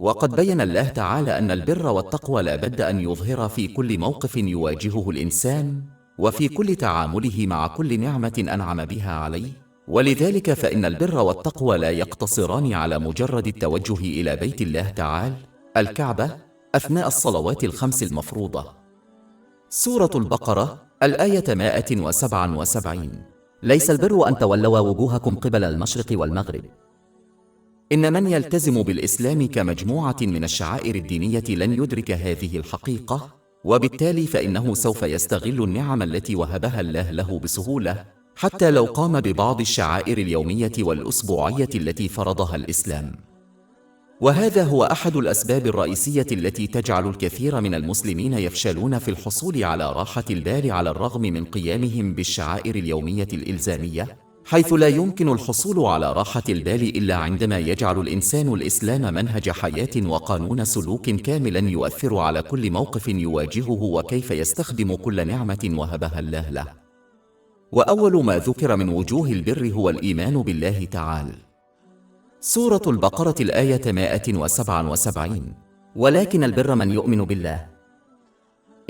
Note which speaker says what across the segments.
Speaker 1: وقد بين الله تعالى أن البر والتقوى لا بد أن يظهر في كل موقف يواجهه الإنسان، وفي كل تعامله مع كل نعمة أنعم بها عليه. ولذلك فإن البر والتقوى لا يقتصران على مجرد التوجه إلى بيت الله تعالى الكعبة أثناء الصلوات الخمس المفروضة. سورة البقرة الآية 177.
Speaker 2: ليس البر أن تولوا وجوهكم قبل المشرق والمغرب.
Speaker 1: إن من يلتزم بالإسلام كمجموعة من الشعائر الدينية لن يدرك هذه الحقيقة، وبالتالي فإنه سوف يستغل النعم التي وهبها الله له بسهولة، حتى لو قام ببعض الشعائر اليومية والأسبوعية التي فرضها الإسلام. وهذا هو أحد الأسباب الرئيسية التي تجعل الكثير من المسلمين يفشلون في الحصول على راحة البال على الرغم من قيامهم بالشعائر اليومية الإلزامية، حيث لا يمكن الحصول على راحة البال إلا عندما يجعل الإنسان الإسلام منهج حياة وقانون سلوك كاملا يؤثر على كل موقف يواجهه وكيف يستخدم كل نعمة وهبها الله له. وأول ما ذكر من وجوه البر هو الإيمان بالله تعالى. سورة البقرة الآية 177.
Speaker 2: ولكن البر من يؤمن بالله.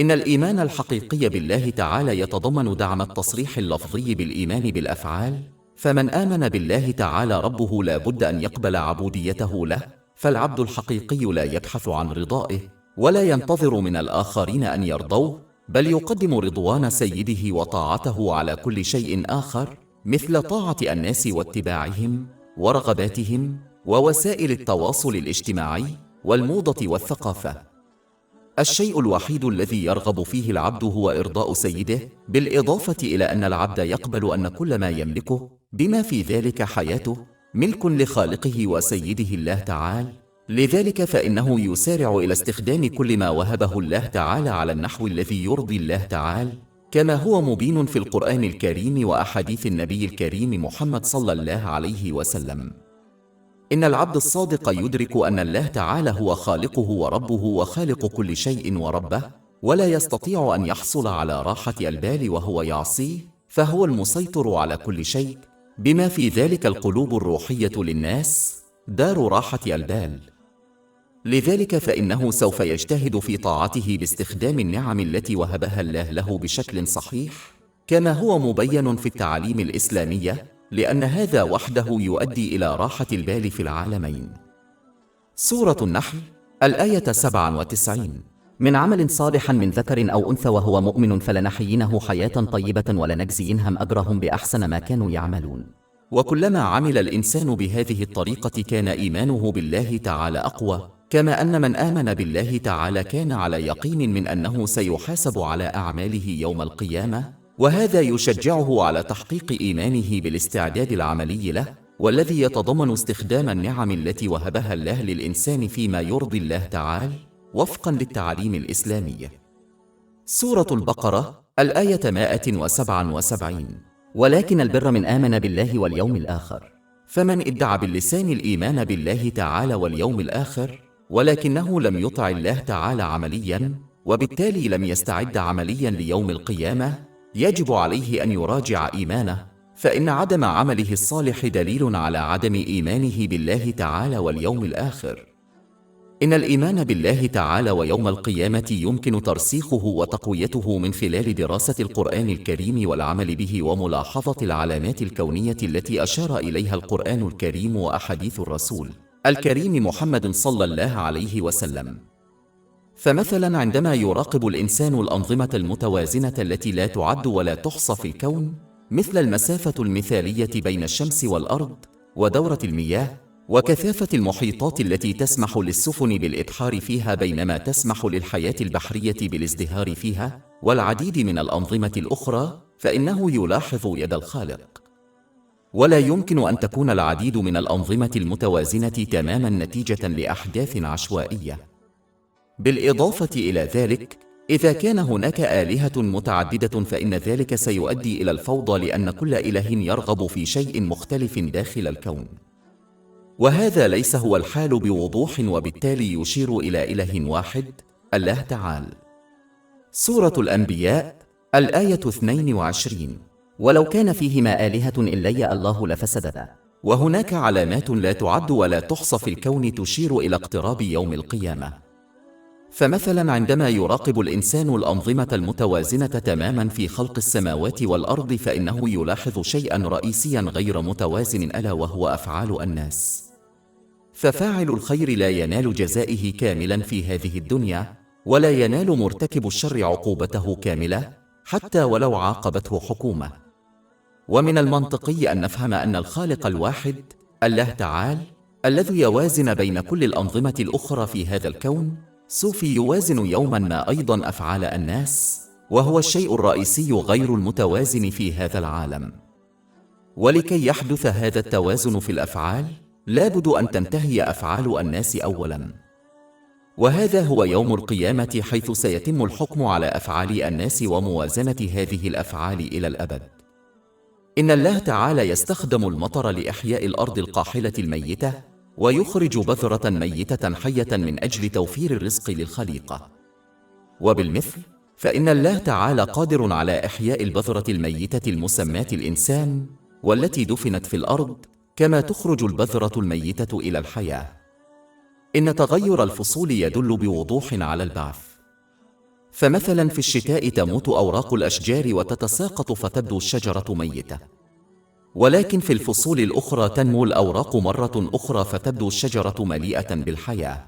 Speaker 1: إن الإيمان الحقيقي بالله تعالى يتضمن دعم التصريح اللفظي بالإيمان بالأفعال، فمن آمن بالله تعالى ربه لا بد أن يقبل عبوديته له، فالعبد الحقيقي لا يبحث عن رضائه ولا ينتظر من الآخرين أن يرضوه، بل يقدم رضوان سيده وطاعته على كل شيء آخر، مثل طاعة الناس واتباعهم ورغباتهم ووسائل التواصل الاجتماعي والموضة والثقافة. الشيء الوحيد الذي يرغب فيه العبد هو إرضاء سيده، بالإضافة إلى أن العبد يقبل أن كل ما يملكه بما في ذلك حياته ملك لخالقه وسيده الله تعالى، لذلك فإنه يسارع إلى استخدام كل ما وهبه الله تعالى على النحو الذي يرضي الله تعالى، كما هو مبين في القرآن الكريم وأحاديث النبي الكريم محمد صلى الله عليه وسلم. إن العبد الصادق يدرك أن الله تعالى هو خالقه وربه وخالق كل شيء وربه، ولا يستطيع أن يحصل على راحة البال وهو يعصيه، فهو المسيطر على كل شيء، بما في ذلك القلوب الروحية للناس دار راحة البال. لذلك فإنه سوف يجتهد في طاعته باستخدام النعم التي وهبها الله له بشكل صحيح، كما هو مبين في التعاليم الإسلامية، لأن هذا وحده يؤدي إلى راحة البال في العالمين. سورة النحل الآية 97.
Speaker 2: من عمل صالح من ذكر أو أنثى وهو مؤمن فلنحيينه حياة طيبة ولنجزينهم أجرهم بأحسن ما كانوا يعملون.
Speaker 1: وكلما عمل الإنسان بهذه الطريقة كان إيمانه بالله تعالى أقوى، كما أن من آمن بالله تعالى كان على يقين من أنه سيحاسب على أعماله يوم القيامة، وهذا يشجعه على تحقيق إيمانه بالاستعداد العملي له، والذي يتضمن استخدام النعم التي وهبها الله للإنسان فيما يرضي الله تعالى وفقا للتعاليم الإسلامية. سورة البقرة الآية 177.
Speaker 2: ولكن البر من آمن بالله واليوم الآخر.
Speaker 1: فمن ادعى باللسان الإيمان بالله تعالى واليوم الآخر، ولكنه لم يطع الله تعالى عمليا، وبالتالي لم يستعد عمليا ليوم القيامة، يجب عليه أن يراجع إيمانه، فإن عدم عمله الصالح دليل على عدم إيمانه بالله تعالى واليوم الآخر. إن الإيمان بالله تعالى ويوم القيامة يمكن ترسيخه وتقويته من خلال دراسة القرآن الكريم والعمل به وملاحظة العلامات الكونية التي أشار إليها القرآن الكريم وأحاديث الرسول الكريم محمد صلى الله عليه وسلم. فمثلا عندما يراقب الإنسان الأنظمة المتوازنة التي لا تعد ولا تحصى في الكون، مثل المسافة المثالية بين الشمس والأرض، ودورة المياه، وكثافة المحيطات التي تسمح للسفن بالإبحار فيها بينما تسمح للحياة البحرية بالازدهار فيها، والعديد من الأنظمة الأخرى، فإنه يلاحظ يد الخالق. ولا يمكن أن تكون العديد من الأنظمة المتوازنة تماما نتيجة لأحداث عشوائية. بالإضافة إلى ذلك، إذا كان هناك آلهة متعددة فإن ذلك سيؤدي إلى الفوضى، لأن كل إله يرغب في شيء مختلف داخل الكون، وهذا ليس هو الحال بوضوح، وبالتالي يشير إلى إله واحد، الله تعالى. سورة الأنبياء الآية 22.
Speaker 2: ولو كان فيهما آلهة إلا الله لفسدتا.
Speaker 1: وهناك علامات لا تعد ولا تحصى في الكون تشير إلى اقتراب يوم القيامة. فمثلا عندما يراقب الإنسان الأنظمة المتوازنة تماما في خلق السماوات والأرض، فإنه يلاحظ شيئا رئيسيا غير متوازن، ألا وهو أفعال الناس. ففاعل الخير لا ينال جزائه كاملا في هذه الدنيا، ولا ينال مرتكب الشر عقوبته كاملة حتى ولو عاقبته حكومة. ومن المنطقي أن نفهم أن الخالق الواحد الله تعالى الذي يوازن بين كل الأنظمة الأخرى في هذا الكون سوف يوازن يوما ما أيضا أفعال الناس، وهو الشيء الرئيسي غير المتوازن في هذا العالم. ولكي يحدث هذا التوازن في الأفعال لابد أن تنتهي أفعال الناس أولا، وهذا هو يوم القيامة، حيث سيتم الحكم على أفعال الناس وموازنة هذه الأفعال إلى الأبد. إن الله تعالى يستخدم المطر لإحياء الأرض القاحلة الميتة، ويخرج بذرة ميتة حية من أجل توفير الرزق للخليقة. وبالمثل فإن الله تعالى قادر على إحياء البذرة الميتة المسماة الإنسان، والتي دفنت في الأرض، كما تخرج البذرة الميتة إلى الحياة. إن تغير الفصول يدل بوضوح على البعث. فمثلا في الشتاء تموت أوراق الأشجار وتتساقط فتبدو الشجرة ميتة، ولكن في الفصول الأخرى تنمو الأوراق مرة أخرى فتبدو الشجرة مليئة بالحياة.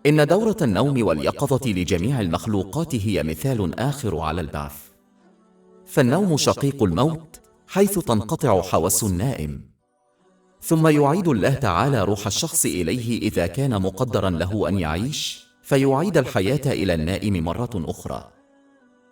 Speaker 1: إن دورة النوم واليقظة لجميع المخلوقات هي مثال آخر على البعث. فالنوم شقيق الموت، حيث تنقطع حواس النائم، ثم يعيد الله تعالى روح الشخص إليه إذا كان مقدرا له أن يعيش، فيعيد الحياة إلى النائم مرة أخرى.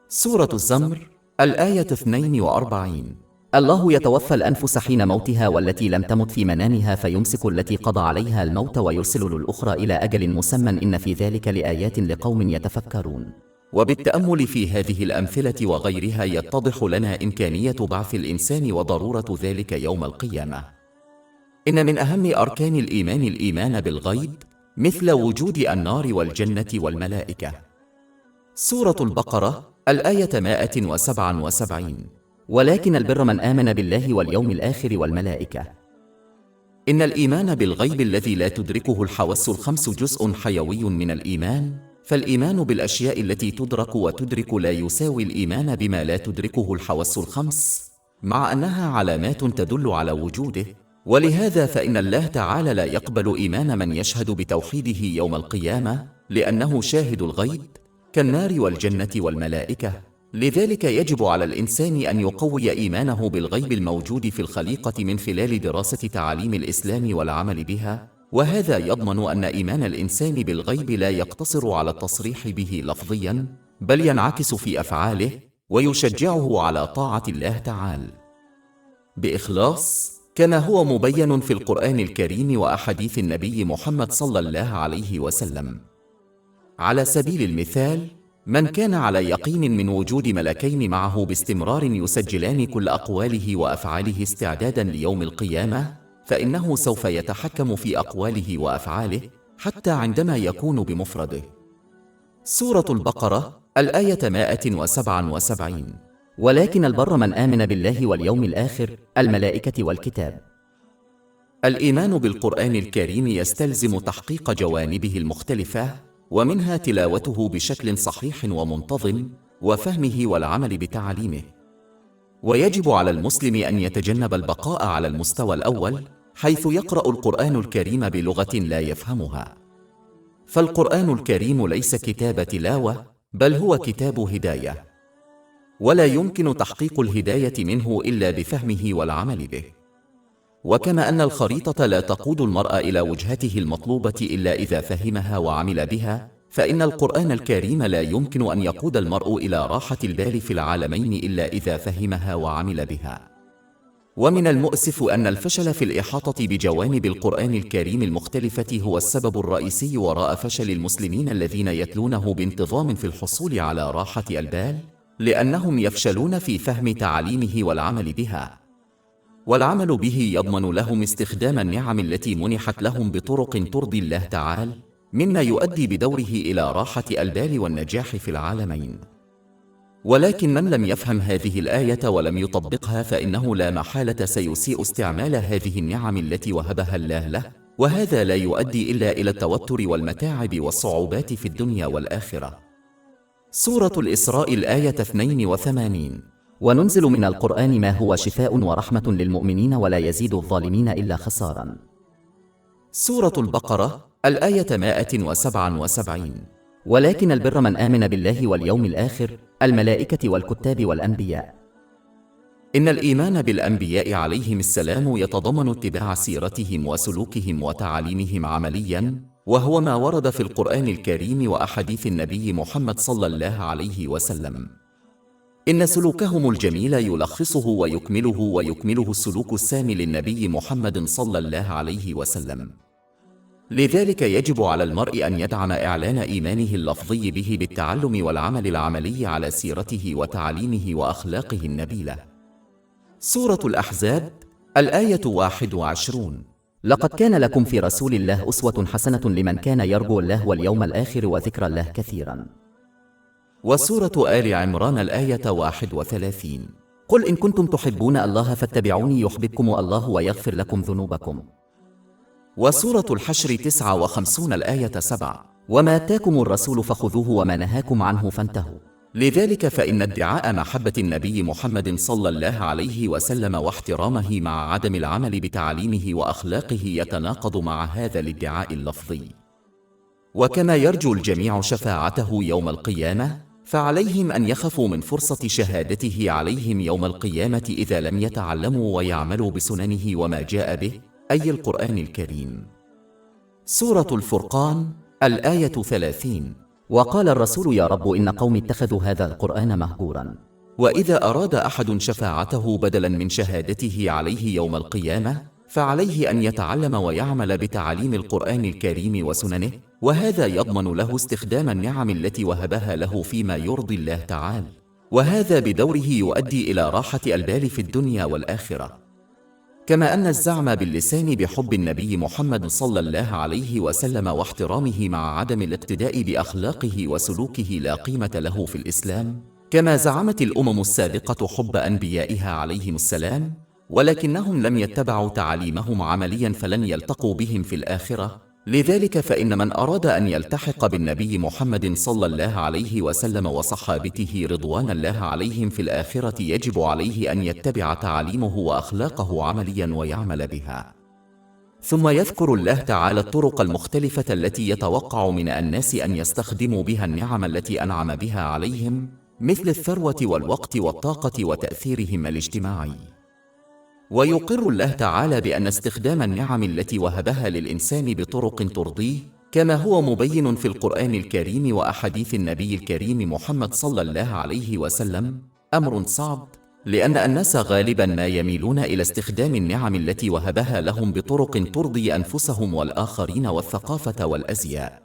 Speaker 1: سورة الزمر الآية 42.
Speaker 2: الله يتوفى الأنفس حين موتها والتي لم تمت في منامها فيمسك التي قضى عليها الموت ويرسل الأخرى إلى أجل مسمى إن في ذلك لآيات لقوم يتفكرون.
Speaker 1: وبالتأمل في هذه الأمثلة وغيرها يتضح لنا إمكانية بعث الإنسان وضرورة ذلك يوم القيامة. إن من أهم أركان الإيمان بالغيب، مثل وجود النار والجنة والملائكة. سورة البقرة الآية 177.
Speaker 2: ولكن البر من آمن بالله واليوم الآخر والملائكة.
Speaker 1: إن الإيمان بالغيب الذي لا تدركه الحواس الخمس جزء حيوي من الإيمان، فالإيمان بالأشياء التي تدرك وتدرك لا يساوي الإيمان بما لا تدركه الحواس الخمس، مع أنها علامات تدل على وجوده. ولهذا فإن الله تعالى لا يقبل إيمان من يشهد بتوحيده يوم القيامة، لأنه شاهد الغيب كالنار والجنة والملائكة. لذلك يجب على الإنسان أن يقوي إيمانه بالغيب الموجود في الخليقة من خلال دراسة تعاليم الإسلام والعمل بها، وهذا يضمن أن إيمان الإنسان بالغيب لا يقتصر على التصريح به لفظياً، بل ينعكس في أفعاله، ويشجعه على طاعة الله تعالى بإخلاص، كما هو مبين في القرآن الكريم وأحاديث النبي محمد صلى الله عليه وسلم. على سبيل المثال، من كان على يقين من وجود ملكين معه باستمرار يسجلان كل أقواله وأفعاله استعدادا ليوم القيامة، فإنه سوف يتحكم في أقواله وأفعاله حتى عندما يكون بمفرده. سورة البقرة الآية 177.
Speaker 2: ولكن البر من آمن بالله واليوم الآخر، الملائكة والكتاب.
Speaker 1: الإيمان بالقرآن الكريم يستلزم تحقيق جوانبه المختلفة، ومنها تلاوته بشكل صحيح ومنتظم، وفهمه والعمل بتعاليمه. ويجب على المسلم أن يتجنب البقاء على المستوى الأول، حيث يقرأ القرآن الكريم بلغة لا يفهمها. فالقرآن الكريم ليس كتاب تلاوة، بل هو كتاب هداية، ولا يمكن تحقيق الهداية منه إلا بفهمه والعمل به. وكما أن الخريطة لا تقود المرء إلى وجهته المطلوبة إلا إذا فهمها وعمل بها، فإن القرآن الكريم لا يمكن أن يقود المرء إلى راحة البال في العالمين إلا إذا فهمها وعمل بها. ومن المؤسف أن الفشل في الإحاطة بجوانب القرآن الكريم المختلفة هو السبب الرئيسي وراء فشل المسلمين الذين يتلونه بانتظام في الحصول على راحة البال، لأنهم يفشلون في فهم تعاليمه والعمل بها. والعمل به يضمن لهم استخدام النعم التي منحت لهم بطرق ترضي الله تعالى، مما يؤدي بدوره إلى راحة البال والنجاح في العالمين. ولكن من لم يفهم هذه الآية ولم يطبقها فإنه لا محالة سيسيء استعمال هذه النعم التي وهبها الله له، وهذا لا يؤدي إلا إلى التوتر والمتاعب والصعوبات في الدنيا والآخرة. سورة الإسراء الآية 82.
Speaker 2: وننزل من القرآن ما هو شفاء ورحمة للمؤمنين ولا يزيد الظالمين إلا خسارا.
Speaker 1: سورة البقرة الآية 177.
Speaker 2: ولكن البر من آمن بالله واليوم الآخر، الملائكة والكتاب والأنبياء.
Speaker 1: إن الإيمان بالأنبياء عليهم السلام يتضمن اتباع سيرتهم وسلوكهم وتعاليمهم عملياً، وهو ما ورد في القرآن الكريم وأحاديث النبي محمد صلى الله عليه وسلم. إن سلوكهم الجميل يلخصه ويكمله السلوك السامي للنبي محمد صلى الله عليه وسلم. لذلك يجب على المرء أن يدعم إعلان إيمانه اللفظي به بالتعلم والعمل العملي على سيرته وتعاليمه وأخلاقه النبيلة. سورة الأحزاب الآية 21.
Speaker 2: لقد كان لكم في رسول الله أسوة حسنة لمن كان يرجو الله واليوم الآخر وذكر الله كثيرا.
Speaker 1: وسورة آل عمران الآية 31.
Speaker 2: قل إن كنتم تحبون الله فاتبعوني يحببكم الله ويغفر لكم ذنوبكم.
Speaker 1: وسورة الحشر 59 الآية 7.
Speaker 2: وما آتاكم الرسول فخذوه وما نهاكم عنه فانتهوا.
Speaker 1: لذلك فإن ادعاء محبة النبي محمد صلى الله عليه وسلم واحترامه مع عدم العمل بتعليمه وأخلاقه يتناقض مع هذا الادعاء اللفظي. وكما يرجو الجميع شفاعته يوم القيامة، فعليهم أن يخفوا من فرصة شهادته عليهم يوم القيامة إذا لم يتعلموا ويعملوا بسننه وما جاء به، أي القرآن الكريم. سورة الفرقان الآية 30.
Speaker 2: وقال الرسول يا رب إن قومي اتخذوا هذا القرآن مهجورا.
Speaker 1: وإذا أراد أحد شفاعته بدلا من شهادته عليه يوم القيامة، فعليه أن يتعلم ويعمل بتعاليم القرآن الكريم وسننه، وهذا يضمن له استخدام النعم التي وهبها له فيما يرضي الله تعالى، وهذا بدوره يؤدي إلى راحة البال في الدنيا والآخرة. كما أن الزعم باللسان بحب النبي محمد صلى الله عليه وسلم واحترامه مع عدم الاقتداء بأخلاقه وسلوكه لا قيمة له في الإسلام، كما زعمت الأمم السابقة حب أنبيائها عليهم السلام، ولكنهم لم يتبعوا تعاليمهم عمليا فلن يلتقوا بهم في الآخرة. لذلك فإن من أراد أن يلتحق بالنبي محمد صلى الله عليه وسلم وصحابته رضوان الله عليهم في الآخرة يجب عليه أن يتبع تعاليمه وأخلاقه عمليا ويعمل بها. ثم يذكر الله تعالى الطرق المختلفة التي يتوقع من الناس أن يستخدموا بها النعم التي أنعم بها عليهم، مثل الثروة والوقت والطاقة وتأثيرهم الاجتماعي. ويقر الله تعالى بأن استخدام النعم التي وهبها للإنسان بطرق ترضيه، كما هو مبين في القرآن الكريم وأحاديث النبي الكريم محمد صلى الله عليه وسلم، أمر صعب، لأن الناس غالبا ما يميلون إلى استخدام النعم التي وهبها لهم بطرق ترضي أنفسهم والآخرين والثقافة والأزياء.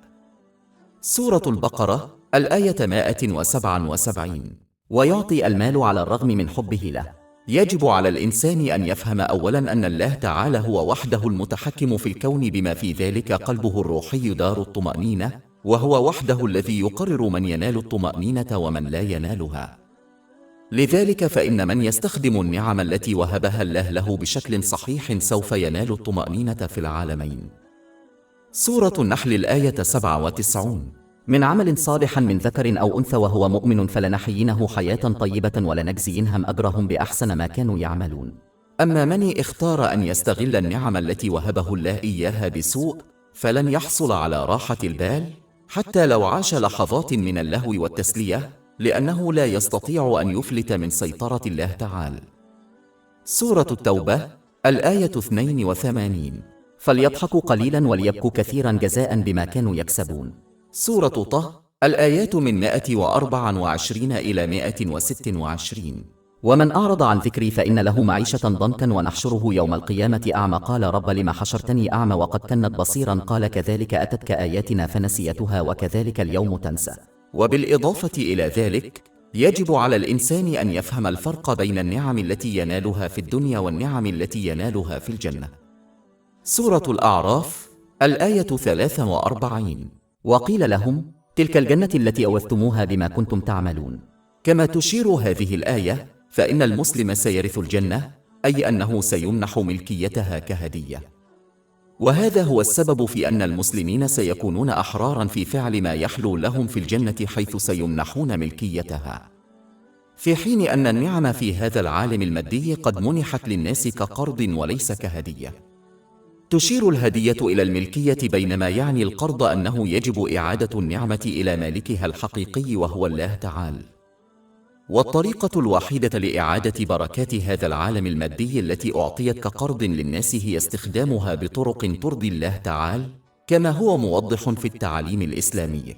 Speaker 1: سورة البقرة الآية 177.
Speaker 2: ويعطي المال على الرغم من حبه له.
Speaker 1: يجب على الإنسان أن يفهم أولاً أن الله تعالى هو وحده المتحكم في الكون بما في ذلك قلبه الروحي دار الطمأنينة، وهو وحده الذي يقرر من ينال الطمأنينة ومن لا ينالها. لذلك فإن من يستخدم النعم التي وهبها الله له بشكل صحيح سوف ينال الطمأنينة في العالمين. سورة النحل الآية 97.
Speaker 2: من عمل صالح من ذكر أو أنثى وهو مؤمن فلنحيينه حياة طيبة ولنجزينهم أجرهم بأحسن ما كانوا يعملون.
Speaker 1: أما من اختار أن يستغل النعم التي وهبه الله إياها بسوء، فلن يحصل على راحة البال حتى لو عاش لحظات من اللهو والتسلية، لأنه لا يستطيع أن يفلت من سيطرة الله تعالى. سورة التوبة الآية 82.
Speaker 2: فليضحكوا قليلا وليبكوا كثيرا جزاء بما كانوا يكسبون.
Speaker 1: سورة طه الآيات من 124 إلى 126.
Speaker 2: ومن أعرض عن ذكري فإن له معيشة ضنكا ونحشره يوم القيامة أعمى قال رب لم حشرتني أعمى وقد كنت بصيرا قال كذلك أتتك آياتنا فنسيتها وكذلك اليوم تنسى.
Speaker 1: وبالإضافة إلى ذلك يجب على الإنسان أن يفهم الفرق بين النعم التي ينالها في الدنيا والنعم التي ينالها في الجنة. سورة الأعراف الآية 43.
Speaker 2: وقيل لهم تلك الجنة التي أورثتموها بما كنتم تعملون.
Speaker 1: كما تشير هذه الآية، فإن المسلم سيرث الجنة، أي أنه سيمنح ملكيتها كهدية. وهذا هو السبب في أن المسلمين سيكونون أحراراً في فعل ما يحلو لهم في الجنة، حيث سيمنحون ملكيتها، في حين أن النعم في هذا العالم المادي قد منحت للناس كقرض وليس كهدية. تشير الهدية إلى الملكية، بينما يعني القرض أنه يجب إعادة النعمة إلى مالكها الحقيقي وهو الله تعالى. والطريقة الوحيدة لإعادة بركات هذا العالم المادي التي أعطيت كقرض للناس هي استخدامها بطرق ترضي الله تعالى، كما هو موضح في التعاليم الإسلامية.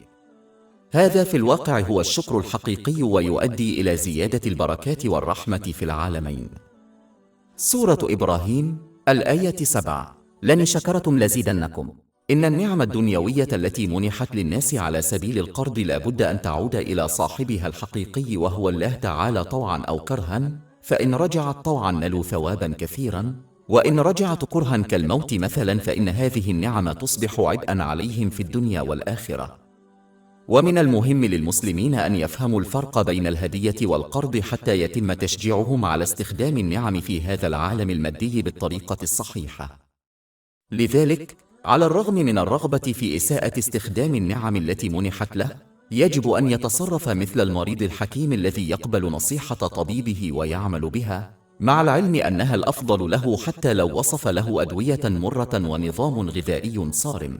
Speaker 1: هذا في الواقع هو الشكر الحقيقي، ويؤدي إلى زيادة البركات والرحمة في العالمين. سورة إبراهيم الآية 7:
Speaker 2: لئن شكرتم لزيدنكم.
Speaker 1: إن النعم الدنيوية التي منحت للناس على سبيل القرض لا بد أن تعود إلى صاحبها الحقيقي وهو الله تعالى طوعا أو كرها، فإن رجعت طوعا نلوا ثوابا كثيرا، وإن رجعت كرها كالموت مثلا فإن هذه النعم تصبح عبئا عليهم في الدنيا والآخرة. ومن المهم للمسلمين أن يفهموا الفرق بين الهدية والقرض حتى يتم تشجيعهم على استخدام النعم في هذا العالم المادي بالطريقة الصحيحة. لذلك، على الرغم من الرغبة في إساءة استخدام النعم التي منحت له، يجب أن يتصرف مثل المريض الحكيم الذي يقبل نصيحة طبيبه ويعمل بها، مع العلم أنها الأفضل له حتى لو وصف له أدوية مرة ونظام غذائي صارم.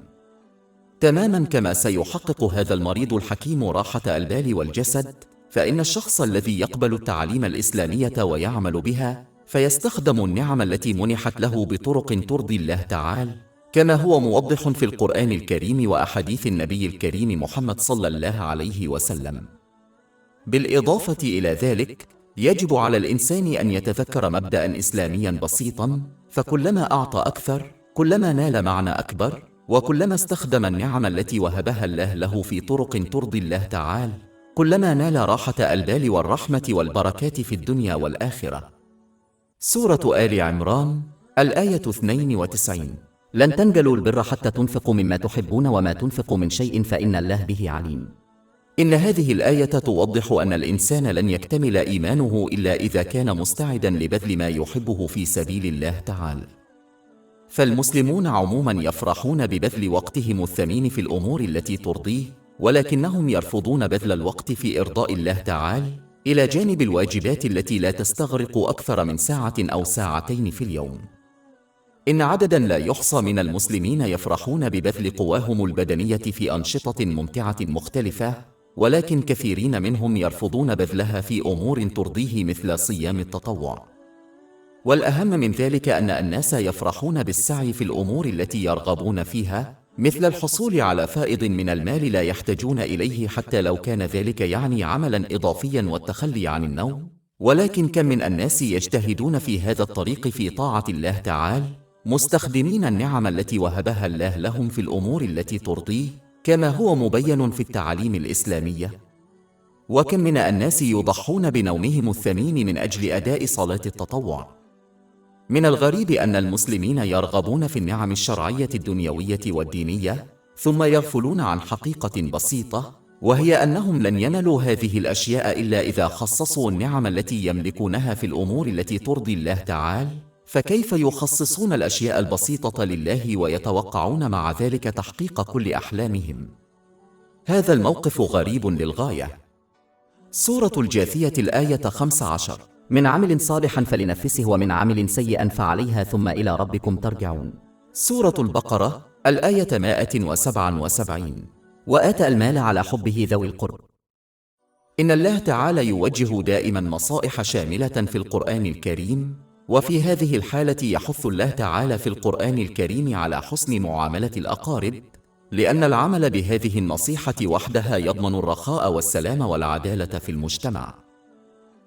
Speaker 1: تماما كما سيحقق هذا المريض الحكيم راحة البال والجسد، فإن الشخص الذي يقبل التعاليم الإسلامية ويعمل بها فيستخدم النعم التي منحت له بطرق ترضي الله تعالى، كما هو موضح في القرآن الكريم وأحاديث النبي الكريم محمد صلى الله عليه وسلم. بالإضافة إلى ذلك، يجب على الإنسان أن يتذكر مبدأ إسلاميا بسيطا، فكلما أعطى أكثر كلما نال معنى أكبر، وكلما استخدم النعم التي وهبها الله له في طرق ترضي الله تعالى كلما نال راحة البال والرحمة والبركات في الدنيا والآخرة. سورة آل عمران الآية 92:
Speaker 2: لن تنجلوا البر حتى تنفقوا مما تحبون وما تنفقوا من شيء فإن الله به عليم.
Speaker 1: إن هذه الآية توضح أن الإنسان لن يكتمل إيمانه إلا إذا كان مستعدا لبذل ما يحبه في سبيل الله تعالى. فالمسلمون عموما يفرحون ببذل وقتهم الثمين في الأمور التي ترضيه، ولكنهم يرفضون بذل الوقت في إرضاء الله تعالى، إلى جانب الواجبات التي لا تستغرق أكثر من ساعة أو ساعتين في اليوم. إن عددا لا يحصى من المسلمين يفرحون ببذل قواهم البدنية في أنشطة ممتعة مختلفة، ولكن كثيرين منهم يرفضون بذلها في أمور ترضيه مثل صيام التطوع. والأهم من ذلك أن الناس يفرحون بالسعي في الأمور التي يرغبون فيها، مثل الحصول على فائض من المال لا يحتاجون إليه حتى لو كان ذلك يعني عملا إضافيا والتخلي عن النوم. ولكن كم من الناس يجتهدون في هذا الطريق في طاعة الله تعالى، مستخدمين النعم التي وهبها الله لهم في الأمور التي ترضيه، كما هو مبين في التعاليم الإسلامية. وكم من الناس يضحون بنومهم الثمين من أجل أداء صلاة التطوع. من الغريب أن المسلمين يرغبون في النعم الشرعية الدنيوية والدينية، ثم يغفلون عن حقيقة بسيطة، وهي أنهم لن ينالوا هذه الأشياء إلا إذا خصصوا النعم التي يملكونها في الأمور التي ترضي الله تعالى. فكيف يخصصون الأشياء البسيطة لله ويتوقعون مع ذلك تحقيق كل أحلامهم؟ هذا الموقف غريب للغاية. سورة الجاثية الآية 15:
Speaker 2: من عمل صالحا فلنفسه ومن عمل سيئا فعليها ثم إلى ربكم ترجعون.
Speaker 1: سورة البقرة الآية 177:
Speaker 2: وآتى المال على حبه ذوي القرب.
Speaker 1: إن الله تعالى يوجه دائما نصائح شاملة في القرآن الكريم، وفي هذه الحالة يحث الله تعالى في القرآن الكريم على حسن معاملة الأقارب، لأن العمل بهذه النصيحة وحدها يضمن الرخاء والسلام والعدالة في المجتمع.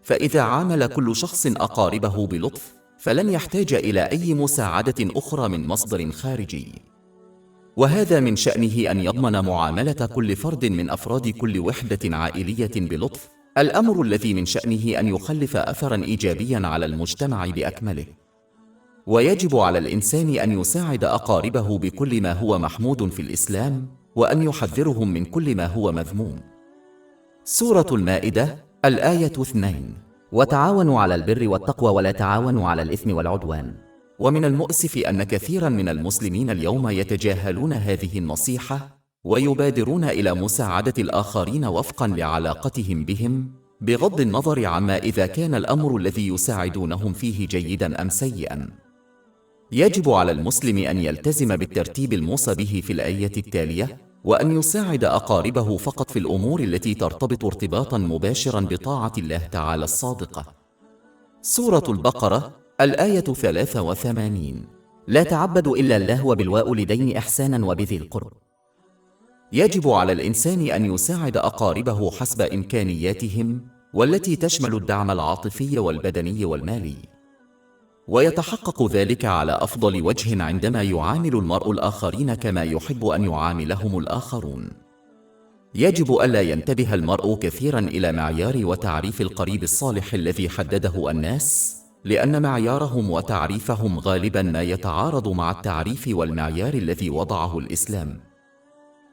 Speaker 1: فإذا عامل كل شخص أقاربه بلطف، فلن يحتاج إلى أي مساعدة أخرى من مصدر خارجي. وهذا من شأنه أن يضمن معاملة كل فرد من أفراد كل وحدة عائلية بلطف، الأمر الذي من شأنه أن يخلف أثرا إيجابيا على المجتمع بأكمله. ويجب على الإنسان أن يساعد أقاربه بكل ما هو محمود في الإسلام، وأن يحذرهم من كل ما هو مذموم. سورة المائدة الآية 2.
Speaker 2: وتعاونوا على البر والتقوى ولا تعاونوا على الإثم والعدوان.
Speaker 1: ومن المؤسف أن كثيرا من المسلمين اليوم يتجاهلون هذه النصيحة ويبادرون إلى مساعدة الآخرين وفقا لعلاقتهم بهم، بغض النظر عما إذا كان الأمر الذي يساعدونهم فيه جيدا أم سيئا. يجب على المسلم أن يلتزم بالترتيب الموصى به في الآية التالية، وأن يساعد أقاربه فقط في الأمور التي ترتبط ارتباطا مباشرا بطاعة الله تعالى الصادقة. سورة البقرة الآية 83.
Speaker 2: لا تعبدوا إلا الله وبالوالدين إحسانا وبذي القرب.
Speaker 1: يجب على الإنسان أن يساعد أقاربه حسب إمكانياتهم، والتي تشمل الدعم العاطفي والبدني والمالي، ويتحقق ذلك على أفضل وجه عندما يعامل المرء الآخرين كما يحب أن يعاملهم الآخرون. يجب ألا ينتبه المرء كثيرا إلى معيار وتعريف القريب الصالح الذي حدده الناس، لأن معيارهم وتعريفهم غالبا ما يتعارض مع التعريف والمعيار الذي وضعه الإسلام.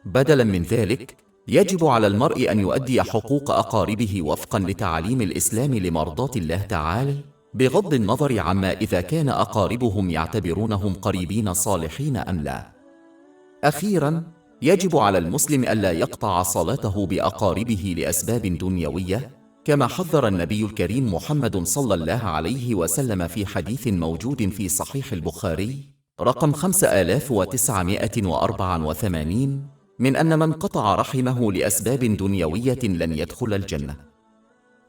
Speaker 1: بدلا من ذلك، يجب على المرء أن يؤدي حقوق أقاربه وفقا لتعاليم الإسلام لمرضاة الله تعالى، بغض النظر عما إذا كان أقاربهم يعتبرونهم قريبين صالحين أم لا. أخيرا، يجب على المسلم ألا يقطع صلاته بأقاربه لأسباب دنيوية، كما حذر النبي الكريم محمد صلى الله عليه وسلم في حديث موجود في صحيح البخاري رقم 5984 من أن من قطع رحمه لأسباب دنيوية لن يدخل الجنة.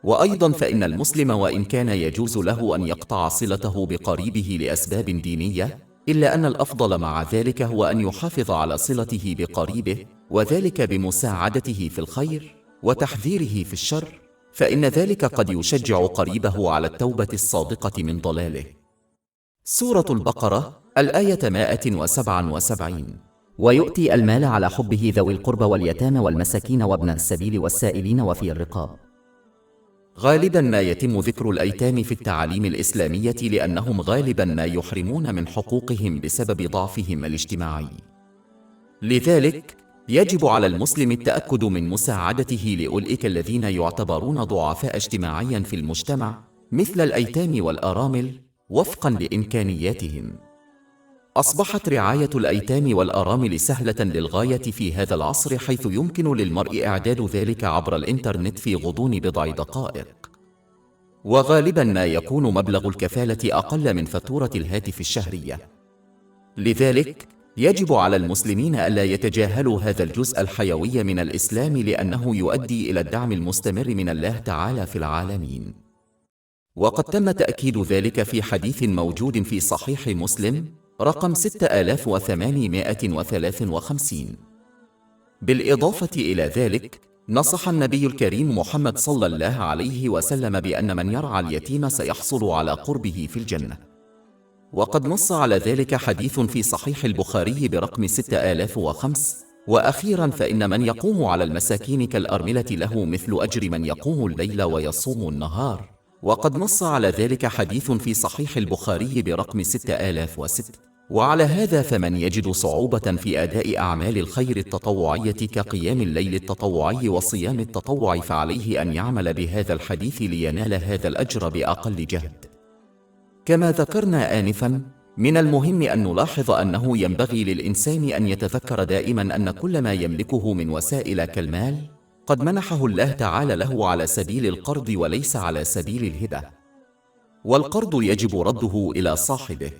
Speaker 1: وأيضا فإن المسلم وإن كان يجوز له أن يقطع صلته بقريبه لأسباب دينية، إلا أن الأفضل مع ذلك هو أن يحافظ على صلته بقريبه، وذلك بمساعدته في الخير وتحذيره في الشر، فإن ذلك قد يشجع قريبه على التوبة الصادقة من ضلاله. سورة البقرة الآية 177.
Speaker 2: ويؤتي المال على حبه ذوي القربى واليتامى والمساكين وابن السبيل والسائلين وفي الرقاب.
Speaker 1: غالبا ما يتم ذكر الأيتام في التعاليم الإسلامية لأنهم غالبا ما يحرمون من حقوقهم بسبب ضعفهم الاجتماعي. لذلك يجب على المسلم التأكد من مساعدته لأولئك الذين يعتبرون ضعفاء اجتماعيا في المجتمع، مثل الأيتام والأرامل، وفقا لإمكانياتهم. أصبحت رعاية الأيتام والأرامل سهلة للغاية في هذا العصر، حيث يمكن للمرء إعداد ذلك عبر الإنترنت في غضون بضع دقائق، وغالبا ما يكون مبلغ الكفالة أقل من فاتورة الهاتف الشهرية. لذلك يجب على المسلمين ألا يتجاهلوا هذا الجزء الحيوي من الإسلام، لأنه يؤدي إلى الدعم المستمر من الله تعالى في العالمين. وقد تم تأكيد ذلك في حديث موجود في صحيح مسلم رقم 6853. بالإضافة إلى ذلك، نصح النبي الكريم محمد صلى الله عليه وسلم بأن من يرعى اليتيم سيحصل على قربه في الجنة، وقد نص على ذلك حديث في صحيح البخاري برقم 6005. وأخيرا فإن من يقوم على المساكين كالأرملة له مثل أجر من يقوم الليل ويصوم النهار، وقد نص على ذلك حديث في صحيح البخاري برقم 6006. وعلى هذا فمن يجد صعوبة في أداء أعمال الخير التطوعية كقيام الليل التطوعي وصيام التطوع، فعليه أن يعمل بهذا الحديث لينال هذا الأجر بأقل جهد. كما ذكرنا آنفا، من المهم أن نلاحظ أنه ينبغي للإنسان أن يتذكر دائما أن كل ما يملكه من وسائل كالمال قد منحه الله تعالى له على سبيل القرض وليس على سبيل الهبة، والقرض يجب رده إلى صاحبه.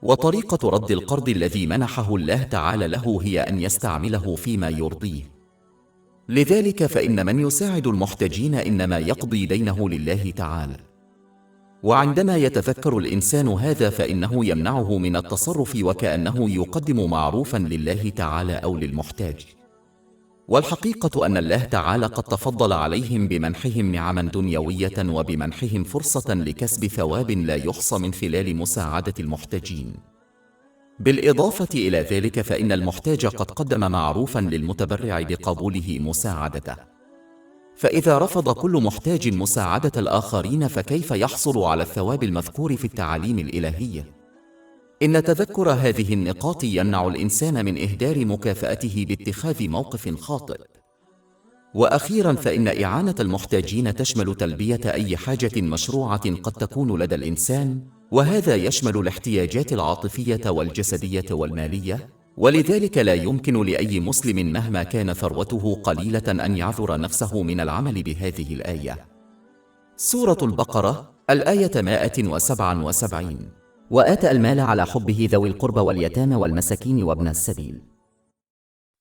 Speaker 1: وطريقة رد القرض الذي منحه الله تعالى له هي أن يستعمله فيما يرضيه. لذلك فإن من يساعد المحتاجين إنما يقضي دينه لله تعالى، وعندما يتذكر الإنسان هذا فإنه يمنعه من التصرف وكأنه يقدم معروفا لله تعالى أو للمحتاج. والحقيقة أن الله تعالى قد تفضل عليهم بمنحهم نعما دنيوية وبمنحهم فرصة لكسب ثواب لا يحصى من خلال مساعدة المحتاجين. بالإضافة إلى ذلك فإن المحتاج قد قدم معروفا للمتبرع بقبوله مساعدته، فإذا رفض كل محتاج مساعدة الآخرين فكيف يحصل على الثواب المذكور في التعاليم الإلهية؟ إن تذكر هذه النقاط يمنع الإنسان من إهدار مكافأته باتخاذ موقف خاطئ. وأخيرا فإن إعانة المحتاجين تشمل تلبية أي حاجة مشروعة قد تكون لدى الإنسان، وهذا يشمل الاحتياجات العاطفية والجسدية والمالية، ولذلك لا يمكن لأي مسلم مهما كان ثروته قليلة أن يعذر نفسه من العمل بهذه الآية. سورة البقرة الآية 177.
Speaker 2: وآتى المال على حبه ذوي القربى واليتامى والمساكين وابن السبيل.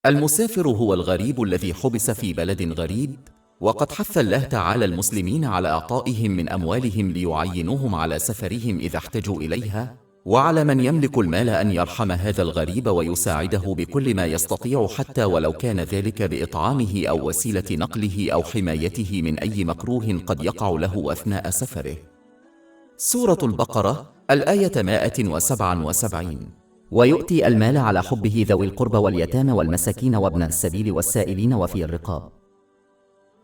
Speaker 1: المسافر هو الغريب الذي حبس في بلد غريب، وقد حث الله تعالى المسلمين على إعطائهم من أموالهم ليعينوهم على سفرهم إذا احتجوا إليها، وعلى من يملك المال أن يرحم هذا الغريب ويساعده بكل ما يستطيع حتى ولو كان ذلك بإطعامه أو وسيلة نقله أو حمايته من أي مكروه قد يقع له أثناء سفره. سورة البقرة الآية 177.
Speaker 2: ويؤتي المال على حبه ذوي القربى واليتامى والمساكين وابن السبيل والسائلين وفي الرقاب.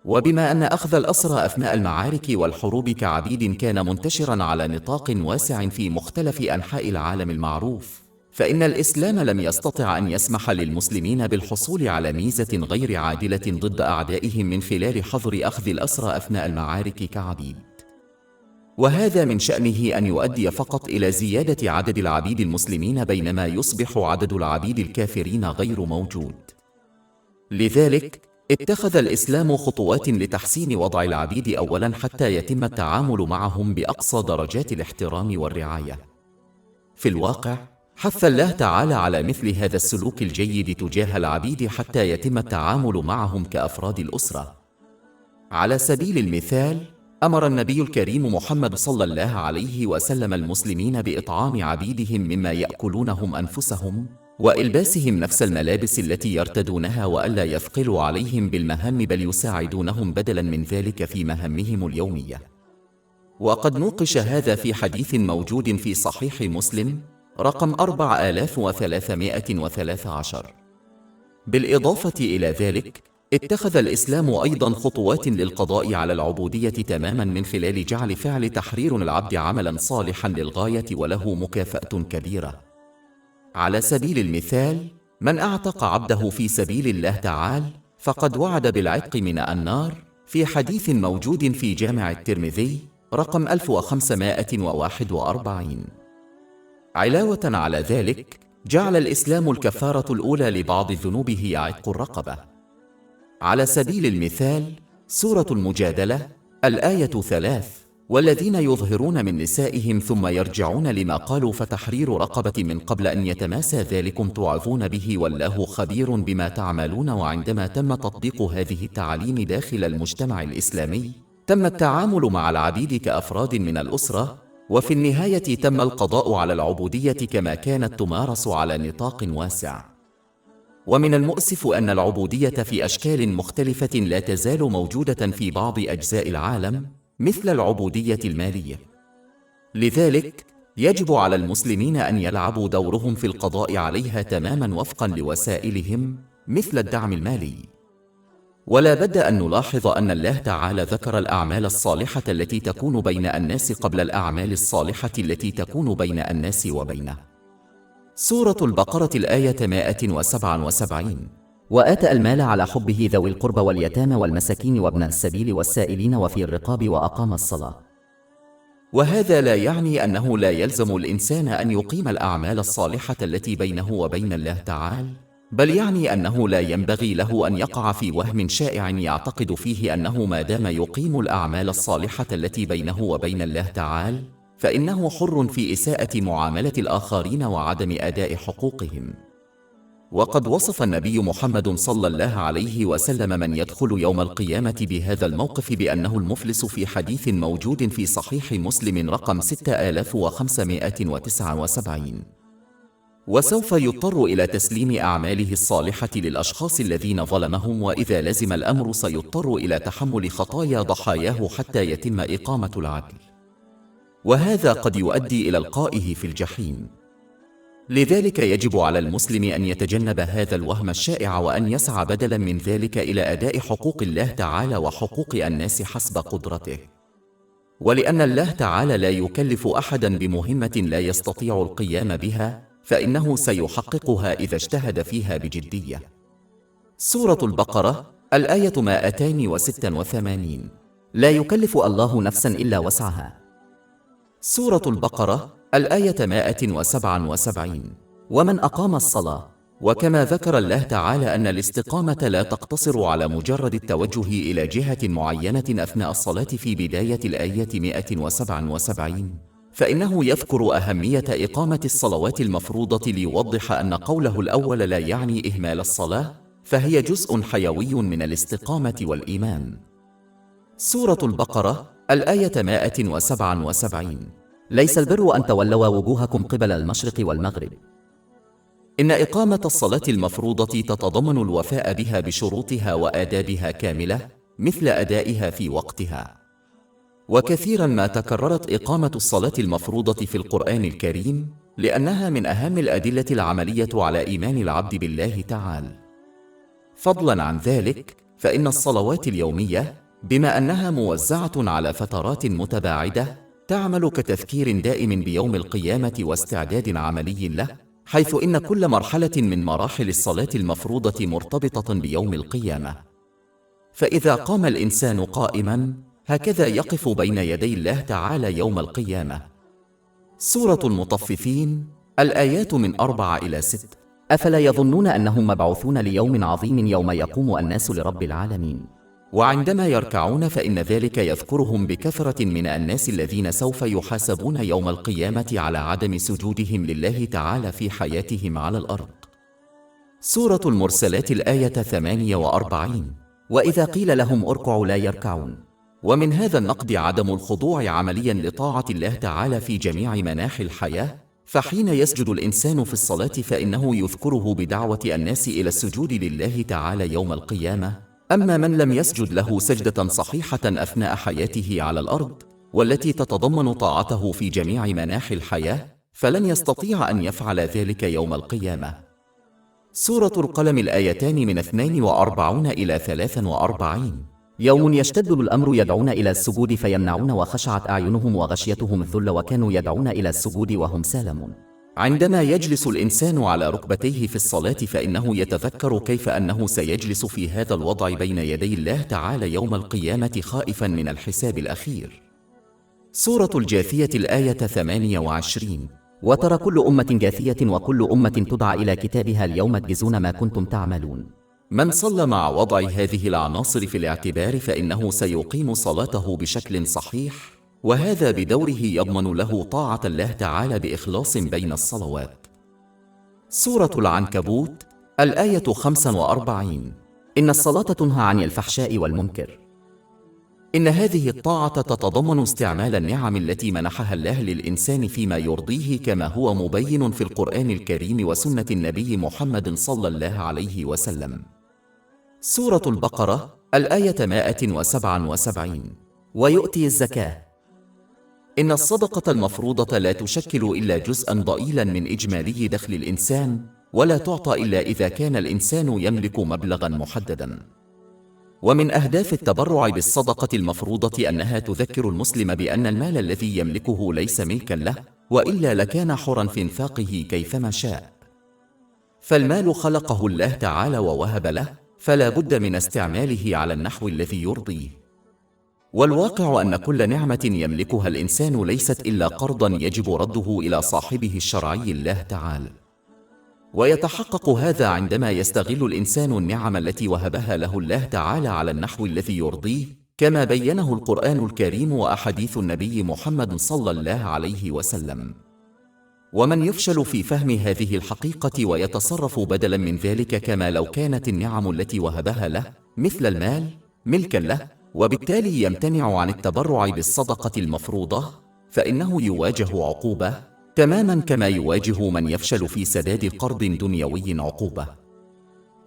Speaker 1: وبما أن أخذ الأسرى أثناء المعارك والحروب كعبيد كان منتشراً على نطاق واسع في مختلف أنحاء العالم المعروف، فإن الإسلام لم يستطع أن يسمح للمسلمين بالحصول على ميزة غير عادلة ضد أعدائهم من خلال حظر أخذ الأسرى أثناء المعارك كعبيد، وهذا من شأنه أن يؤدي فقط إلى زيادة عدد العبيد المسلمين بينما يصبح عدد العبيد الكافرين غير موجود. لذلك اتخذ الإسلام خطوات لتحسين وضع العبيد أولاً حتى يتم التعامل معهم بأقصى درجات الاحترام والرعاية. في الواقع حث الله تعالى على مثل هذا السلوك الجيد تجاه العبيد حتى يتم التعامل معهم كأفراد الأسرة. على سبيل المثال أمر النبي الكريم محمد صلى الله عليه وسلم المسلمين بإطعام عبيدهم مما يأكلونهم أنفسهم، وإلباسهم نفس الملابس التي يرتدونها، وألا يثقلوا عليهم بالمهام بل يساعدونهم بدلاً من ذلك في مهامهم اليومية. وقد نوقش هذا في حديث موجود في صحيح مسلم رقم 4313. بالإضافة إلى ذلك اتخذ الإسلام أيضاً خطوات للقضاء على العبودية تماماً من خلال جعل فعل تحرير العبد عملاً صالحاً للغاية وله مكافأة كبيرة. على سبيل المثال من أعتق عبده في سبيل الله تعالى فقد وعد بالعتق من النار، في حديث موجود في جامع الترمذي رقم 1541. علاوة على ذلك جعل الإسلام الكفارة الأولى لبعض الذنوب هي عتق الرقبة. على سبيل المثال سورة المجادلة الآية 3: والذين يظهرون من نسائهم ثم يرجعون لما قالوا فتحرير رقبة من قبل أن يتماسى ذلكم توعظون به والله خبير بما تعملون. وعندما تم تطبيق هذه التعاليم داخل المجتمع الإسلامي تم التعامل مع العبيد كأفراد من الأسرة، وفي النهاية تم القضاء على العبودية كما كانت تمارس على نطاق واسع. ومن المؤسف أن العبودية في أشكال مختلفة لا تزال موجودة في بعض أجزاء العالم مثل العبودية المالية. لذلك يجب على المسلمين أن يلعبوا دورهم في القضاء عليها تماماً وفقاً لوسائلهم مثل الدعم المالي. ولا بد أن نلاحظ أن الله تعالى ذكر الأعمال الصالحة التي تكون بين الناس قبل الأعمال الصالحة التي تكون بين الناس وبينه. سورة البقرة الآية 177.
Speaker 2: وآتى المال على حبه ذوي القربى واليتامى والمساكين وابن السبيل والسائلين وفي الرقاب وأقام الصلاة.
Speaker 1: وهذا لا يعني أنه لا يلزم الإنسان أن يقيم الأعمال الصالحة التي بينه وبين الله تعالى، بل يعني أنه لا ينبغي له أن يقع في وهم شائع يعتقد فيه أنه ما دام يقيم الأعمال الصالحة التي بينه وبين الله تعالى فإنه حر في إساءة معاملة الآخرين وعدم أداء حقوقهم. وقد وصف النبي محمد صلى الله عليه وسلم من يدخل يوم القيامة بهذا الموقف بأنه المفلس في حديث موجود في صحيح مسلم رقم 6579. وسوف يضطر إلى تسليم أعماله الصالحة للأشخاص الذين ظلمهم، وإذا لزم الأمر سيضطر إلى تحمل خطايا ضحاياه حتى يتم إقامة العدل، وهذا قد يؤدي إلى إلقائه في الجحيم. لذلك يجب على المسلم أن يتجنب هذا الوهم الشائع وأن يسعى بدلاً من ذلك إلى أداء حقوق الله تعالى وحقوق الناس حسب قدرته. ولأن الله تعالى لا يكلف أحداً بمهمة لا يستطيع القيام بها فإنه سيحققها إذا اجتهد فيها بجدية. سورة البقرة الآية 286.
Speaker 2: لا يكلف الله نفسا إلا وسعها.
Speaker 1: سورة البقرة الآية 177.
Speaker 2: ومن أقام الصلاة.
Speaker 1: وكما ذكر الله تعالى أن الاستقامة لا تقتصر على مجرد التوجه إلى جهة معينة أثناء الصلاة في بداية الآية 177، فإنه يذكر أهمية إقامة الصلوات المفروضة ليوضح أن قوله الأول لا يعني إهمال الصلاة، فهي جزء حيوي من الاستقامة والإيمان. سورة البقرة الآية 177.
Speaker 2: ليس البر أن تولوا وجوهكم قبل المشرق والمغرب.
Speaker 1: إن إقامة الصلاة المفروضة تتضمن الوفاء بها بشروطها وآدابها كاملة، مثل أدائها في وقتها. وكثيرا ما تكررت إقامة الصلاة المفروضة في القرآن الكريم، لأنها من أهم الأدلة العملية على إيمان العبد بالله تعالى. فضلا عن ذلك، فإن الصلوات اليومية بما أنها موزعة على فترات متباعدة تعمل كتذكير دائم بيوم القيامة واستعداد عملي له، حيث إن كل مرحلة من مراحل الصلاة المفروضة مرتبطة بيوم القيامة. فإذا قام الإنسان قائما، هكذا يقف بين يدي الله تعالى يوم القيامة. سورة المطففين الآيات 4 إلى 6.
Speaker 2: أفلا يظنون أنهم مبعوثون ليوم عظيم يوم يقوم الناس لرب العالمين.
Speaker 1: وعندما يركعون فإن ذلك يذكرهم بكثرة من الناس الذين سوف يحاسبون يوم القيامة على عدم سجودهم لله تعالى في حياتهم على الأرض. سورة المرسلات الآية 48.
Speaker 2: وإذا قيل لهم اركعوا لا يركعون.
Speaker 1: ومن هذا النقد عدم الخضوع عمليا لطاعة الله تعالى في جميع مناحي الحياة، فحين يسجد الإنسان في الصلاة فإنه يذكره بدعوة الناس إلى السجود لله تعالى يوم القيامة. أما من لم يسجد له سجدة صحيحة أثناء حياته على الأرض، والتي تتضمن طاعته في جميع مناحي الحياة، فلن يستطيع أن يفعل ذلك يوم القيامة. سورة القلم الآيتان من 42 إلى 43.
Speaker 2: يوم يشتد الأمر يدعون إلى السجود فيمنعون وخشعت أعينهم وغشيتهم الذل وكانوا يدعون إلى السجود وهم سالمون.
Speaker 1: عندما يجلس الإنسان على ركبتيه في الصلاة فإنه يتذكر كيف أنه سيجلس في هذا الوضع بين يدي الله تعالى يوم القيامة خائفا من الحساب الأخير. سورة الجاثية الآية 28.
Speaker 2: وترى كل أمة جاثية وكل أمة تدعى إلى كتابها اليوم تجزون ما كنتم تعملون.
Speaker 1: من صلى مع وضع هذه العناصر في الاعتبار فإنه سيقيم صلاته بشكل صحيح، وهذا بدوره يضمن له طاعة الله تعالى بإخلاص بين الصلوات. سورة العنكبوت الآية 45.
Speaker 2: إن الصلاة تنهى عن الفحشاء والمنكر.
Speaker 1: إن هذه الطاعة تتضمن استعمال النعم التي منحها الله للإنسان فيما يرضيه، كما هو مبين في القرآن الكريم وسنة النبي محمد صلى الله عليه وسلم. سورة البقرة الآية 177.
Speaker 2: ويؤتي الزكاة.
Speaker 1: إن الصدقة المفروضة لا تشكل إلا جزءاً ضئيلاً من إجمالي دخل الإنسان، ولا تعطى إلا إذا كان الإنسان يملك مبلغاً محدداً. ومن أهداف التبرع بالصدقة المفروضة أنها تذكر المسلم بأن المال الذي يملكه ليس ملكاً له، وإلا لكان حراً في انفاقه كيفما شاء. فالمال خلقه الله تعالى ووهب له، فلا بد من استعماله على النحو الذي يرضيه. والواقع أن كل نعمة يملكها الإنسان ليست إلا قرضاً يجب رده إلى صاحبه الشرعي الله تعالى. ويتحقق هذا عندما يستغل الإنسان النعم التي وهبها له الله تعالى على النحو الذي يرضيه، كما بينه القرآن الكريم وأحاديث النبي محمد صلى الله عليه وسلم. ومن يفشل في فهم هذه الحقيقة ويتصرف بدلاً من ذلك كما لو كانت النعم التي وهبها له مثل المال ملكاً له، وبالتالي يمتنع عن التبرع بالصدقة المفروضة، فإنه يواجه عقوبة تماماً كما يواجه من يفشل في سداد قرض دنيوي عقوبة.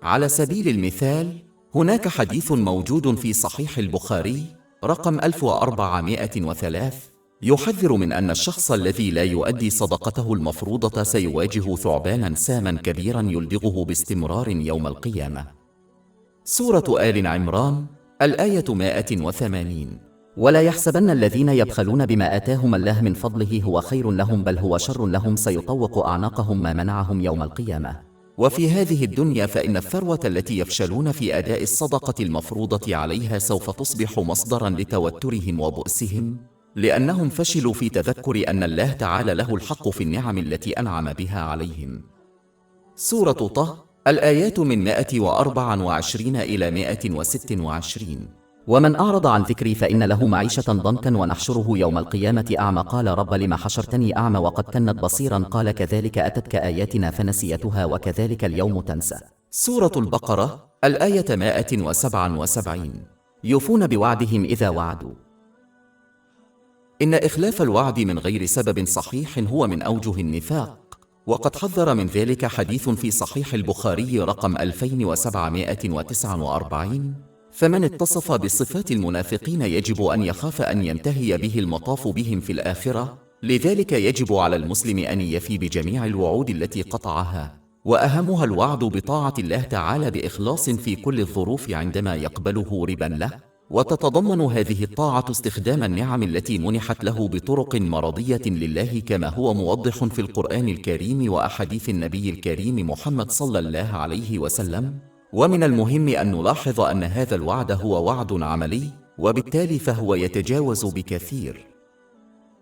Speaker 1: على سبيل المثال، هناك حديث موجود في صحيح البخاري رقم 1403 يحذر من أن الشخص الذي لا يؤدي صدقته المفروضة سيواجه ثعباناً ساماً كبيراً يلدغه باستمرار يوم القيامة. سورة آل عمران الآية 180.
Speaker 2: ولا يحسبن الذين يبخلون بما آتاهم الله من فضله هو خير لهم بل هو شر لهم سيطوق أعناقهم ما منعهم يوم القيامة.
Speaker 1: وفي هذه الدنيا فإن الثروة التي يفشلون في أداء الصدقة المفروضة عليها سوف تصبح مصدرا لتوترهم وبؤسهم، لأنهم فشلوا في تذكر أن الله تعالى له الحق في النعم التي أنعم بها عليهم. سورة طه، الآيات من 124 إلى 126.
Speaker 2: ومن أعرض عن ذكري فإن له معيشة ضنكا ونحشره يوم القيامة أعمى قال رب لم حشرتني أعمى وقد كنت بصيرا قال كذلك أتتك آياتنا فنسيتها وكذلك اليوم تنسى.
Speaker 1: سورة البقرة، الآية 177. يوفون بوعدهم إذا وعدوا. إن إخلاف الوعد من غير سبب صحيح هو من أوجه النفاق، وقد حذر من ذلك حديث في صحيح البخاري رقم 2749. فمن اتصف بصفات المنافقين يجب أن يخاف أن ينتهي به المطاف بهم في الآخرة، لذلك يجب على المسلم أن يفي بجميع الوعود التي قطعها، وأهمها الوعد بطاعة الله تعالى بإخلاص في كل الظروف عندما يقبله ربا له، وتتضمن هذه الطاعة استخدام النعم التي منحت له بطرق مرضية لله كما هو موضح في القرآن الكريم وأحاديث النبي الكريم محمد صلى الله عليه وسلم. ومن المهم أن نلاحظ أن هذا الوعد هو وعد عملي، وبالتالي فهو يتجاوز بكثير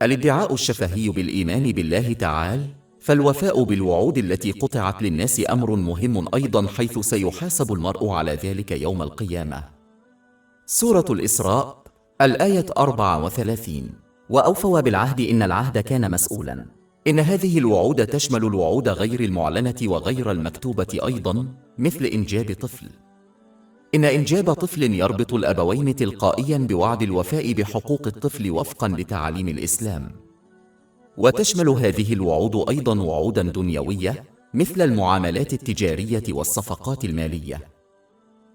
Speaker 1: الادعاء الشفهي بالإيمان بالله تعالى، فالوفاء بالوعود التي قطعت للناس أمر مهم أيضا، حيث سيحاسب المرء على ذلك يوم القيامة. سورة الإسراء، الآية 34.
Speaker 2: وأوفوا بالعهد إن العهد كان مسؤولا.
Speaker 1: إن هذه الوعود تشمل الوعود غير المعلنة وغير المكتوبة أيضا، مثل إنجاب طفل. إن إنجاب طفل يربط الأبوين تلقائيا بوعد الوفاء بحقوق الطفل وفقا لتعاليم الإسلام. وتشمل هذه الوعود أيضا وعودا دنيوية مثل المعاملات التجارية والصفقات المالية.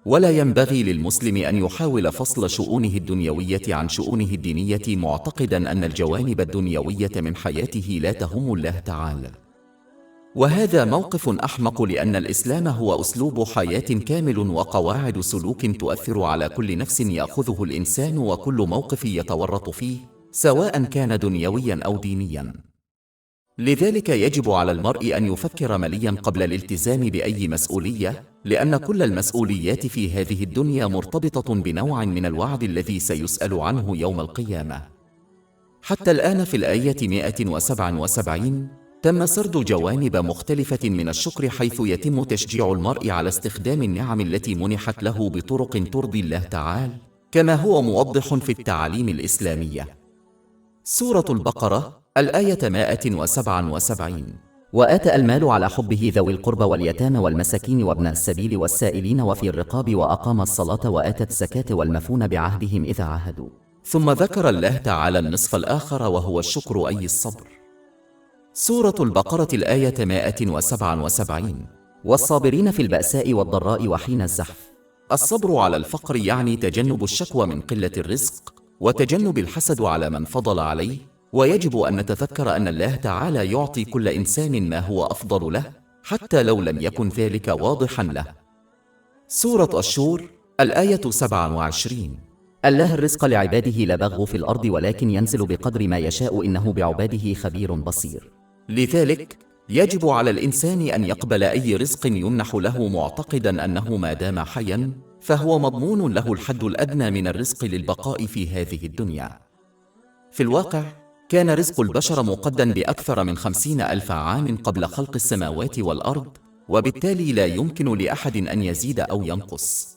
Speaker 1: ولا ينبغي للمسلم أن يحاول فصل شؤونه الدنيوية عن شؤونه الدينية معتقدا أن الجوانب الدنيوية من حياته لا تهم الله تعالى. وهذا موقف أحمق، لأن الإسلام هو أسلوب حياة كامل وقواعد سلوك تؤثر على كل نفس يأخذه الإنسان وكل موقف يتورط فيه، سواء كان دنيويا أو دينيا. لذلك يجب على المرء أن يفكر مليا قبل الالتزام بأي مسؤولية، لأن كل المسؤوليات في هذه الدنيا مرتبطة بنوع من الوعد الذي سيسأل عنه يوم القيامة. حتى الآن في الآية 177 تم سرد جوانب مختلفة من الشكر، حيث يتم تشجيع المرء على استخدام النعم التي منحت له بطرق ترضي الله تعالى، كما هو موضح في التعاليم الإسلامية. سورة البقرة، الآية 177.
Speaker 2: وآتى المال على حبه ذوي القربى واليتامى والمساكين وابن السبيل والسائلين وفي الرقاب وأقام الصلاة وآتى الزكاة والمفون بعهدهم إذا عاهدوا.
Speaker 1: ثم ذكر الله تعالى النصف الآخر وهو الشكر أي الصبر. سورة البقرة، الآية 177.
Speaker 2: والصابرين في البأساء والضراء وحين الزحف.
Speaker 1: الصبر على الفقر يعني تجنب الشكوى من قلة الرزق، وتجنب الحسد على من فضل عليه، ويجب أن نتذكر أن الله تعالى يعطي كل إنسان ما هو أفضل له، حتى لو لم يكن ذلك واضحا له. سورة الشور، الآية 27.
Speaker 2: الله الرزق لعباده لا بغوا في الأرض ولكن ينزل بقدر ما يشاء إنه بعباده خبير بصير.
Speaker 1: لذلك يجب على الإنسان أن يقبل أي رزق يمنح له معتقدا أنه ما دام حيا فهو مضمون له الحد الأدنى من الرزق للبقاء في هذه الدنيا. في الواقع كان رزق البشر مقدرا بأكثر من 50,000 عام قبل خلق السماوات والأرض، وبالتالي لا يمكن لأحد أن يزيد أو ينقص.